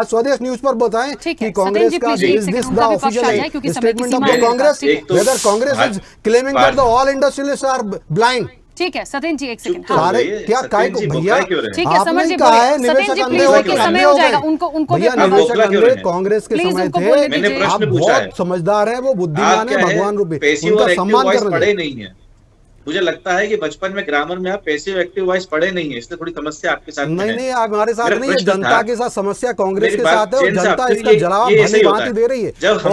स्वदेश न्यूज पर बताएं कि कांग्रेस का is this the official statement of the Congress, whether Congress is claiming that the all industrialists are blind. ठीक है सत्येंद्र जी, एक सेकंड। क्या काय को भैया, ठीक है समर जी, सत्येंद्र जी प्लीज, देखिए समय हो जाएगा, उनको भैया निवेशक अंधे कांग्रेस के समय थे, आप बहुत समझदार हैं, वो बुद्धिमान है, भगवान रूपी, उनका सम्मान करना पड़े नहीं है। मुझे लगता है कि बचपन में ग्रामर में आप पैसिव एक्टिव वॉइस पढ़े नहीं है, इसलिए थोड़ी समस्या आपके साथ नहीं आप हमारे साथ नहीं है, जनता के साथ समस्या कांग्रेस के साथ है, और जनता इसका जवाब भली भांति दे रही है। आपको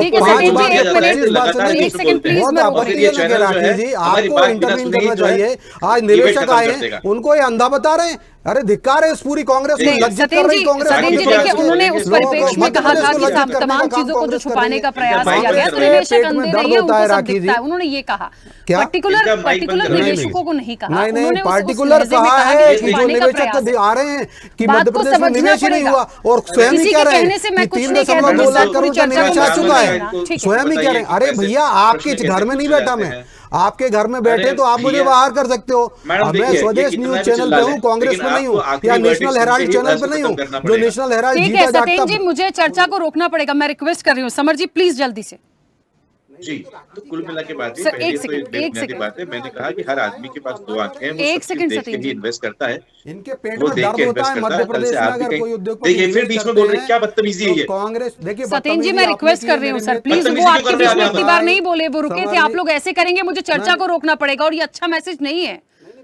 इंटरव्यू करना चाहिए। आज निवेशक आए हैं, उनको ये अंधा बता रहे हैं, अरे धिक्कार है इस पूरी कांग्रेस को, लज्जित कर रही कांग्रेस। सत्येंद्र जी देखिए, उन्होंने उस परिप्रेक्ष्य में कहा था कि तमाम चीजों को जो छुपाने का प्रयास किया गया, तो निवेशक अंधे नहीं है, उनको सब दिखता है, उन्होंने ये कहा। पर्टिकुलर निवेशकों को नहीं कहा, नहीं पार्टिकुलर कहा है कि जो निवेशक आ रहे हैं कि मध्य प्रदेश में निवेश ही नहीं हुआ, और स्वयं ही कह रहे हैं कि 3.2 लाख करोड़ का निवेश आ चुका है, स्वयं ही कह रहे हैं। अरे भैया आपके घर में नहीं बैठा मैं, आपके घर में बैठे तो आप मुझे बाहर कर सकते हो। मैं स्वदेश न्यूज चैनल पे हूँ, कांग्रेस पे नहीं हूँ, या नेशनल हेराल्ड चैनल पे नहीं हूँ, जो नेशनल हेराल्ड जीता जागता। सत्येंद्र जी मुझे चर्चा को रोकना पड़ेगा, मैं रिक्वेस्ट कर रही हूँ। समर जी प्लीज जल्दी से। जी, तो कुल मिला के बात है, एक बात है, मैंने कहा कि हर आदमी के पास 2 आंखें हैं, वो एक सेकंड सत्येंद्र जी इन्वेस्ट करता है, इनके पेट में दर्द होता है मध्य प्रदेश में अगर कोई उद्योग। देखिए फिर बीच में बोल रहे हैं, क्या बदतमीजी है ये। कांग्रेस देखिए सत्येंद्र जी मैं रिक्वेस्ट कर रही हूँ सर प्लीज, वो आपके बीच में इतनी बार नहीं बोले, वो रुके थे, आप लोग ऐसे करेंगे मुझे चर्चा को रोकना पड़ेगा, और ये अच्छा मैसेज नहीं है।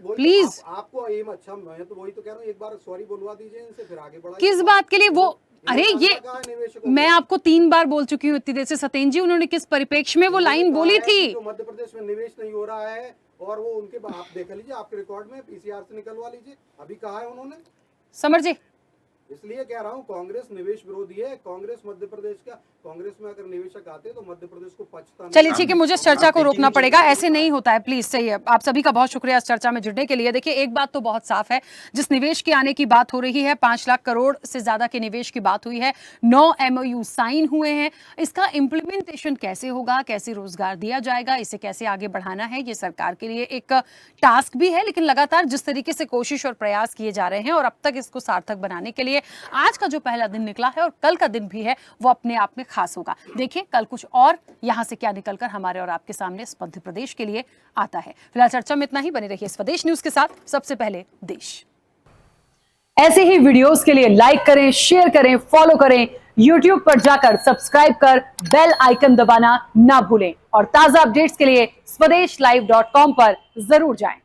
प्लीज आपको एम अच्छा, मैं तो वही तो कह रहा हूँ, एक बार सॉरी बोलवा दीजिए इनसे, फिर आगे बढ़ाइए। किस बात के लिए वो, अरे ये मैं आपको 3 बार बोल चुकी हूँ इतनी देर से। सत्येंद्र जी उन्होंने किस परिप्रेक्ष्य में वो लाइन बोली थी? मध्य प्रदेश में निवेश नहीं हो रहा है, और वो उनके आप देख लीजिए, आपके रिकॉर्ड में पीसीआर से निकलवा लीजिए, अभी कहा है उन्होंने। समर जी इसलिए कह रहा हूँ कांग्रेस निवेश विरोधी है, कांग्रेस मध्य प्रदेश का, कांग्रेस में अगर निवेशक आते तो मध्य प्रदेश को पछता। चलिए ठीक है, मुझे इस चर्चा को रोकना पड़ेगा, ऐसे नहीं होता है प्लीज। सही है, आप सभी का बहुत शुक्रिया इस चर्चा में जुड़ने के लिए। देखिए एक बात तो बहुत साफ है, जिस निवेश के आने की बात हो रही है, 5 लाख करोड़ से ज्यादा के निवेश की बात हुई है, 9 MOU साइन हुए हैं। इसका इम्प्लीमेंटेशन कैसे होगा, कैसे रोजगार दिया जाएगा, इसे कैसे आगे बढ़ाना है, ये सरकार के लिए एक टास्क भी है। लेकिन लगातार जिस तरीके से कोशिश और प्रयास किए जा रहे हैं, और अब तक इसको सार्थक बनाने के लिए आज का जो पहला दिन निकला है और कल का दिन भी है, वो अपने आप में खास होगा। देखिए कल कुछ और यहां से क्या निकलकर हमारे और आपके सामने इस मध्य प्रदेश के लिए आता है। फिलहाल चर्चा में इतना ही, बने रहिए स्वदेश न्यूज के साथ, सबसे पहले देश। ऐसे ही वीडियोस के लिए लाइक करें, शेयर करें, फॉलो करें, YouTube पर जाकर सब्सक्राइब कर बेल आइकन दबाना ना भूलें, और ताजा अपडेट्स के लिए स्वदेशलाइव.com पर जरूर जाएं।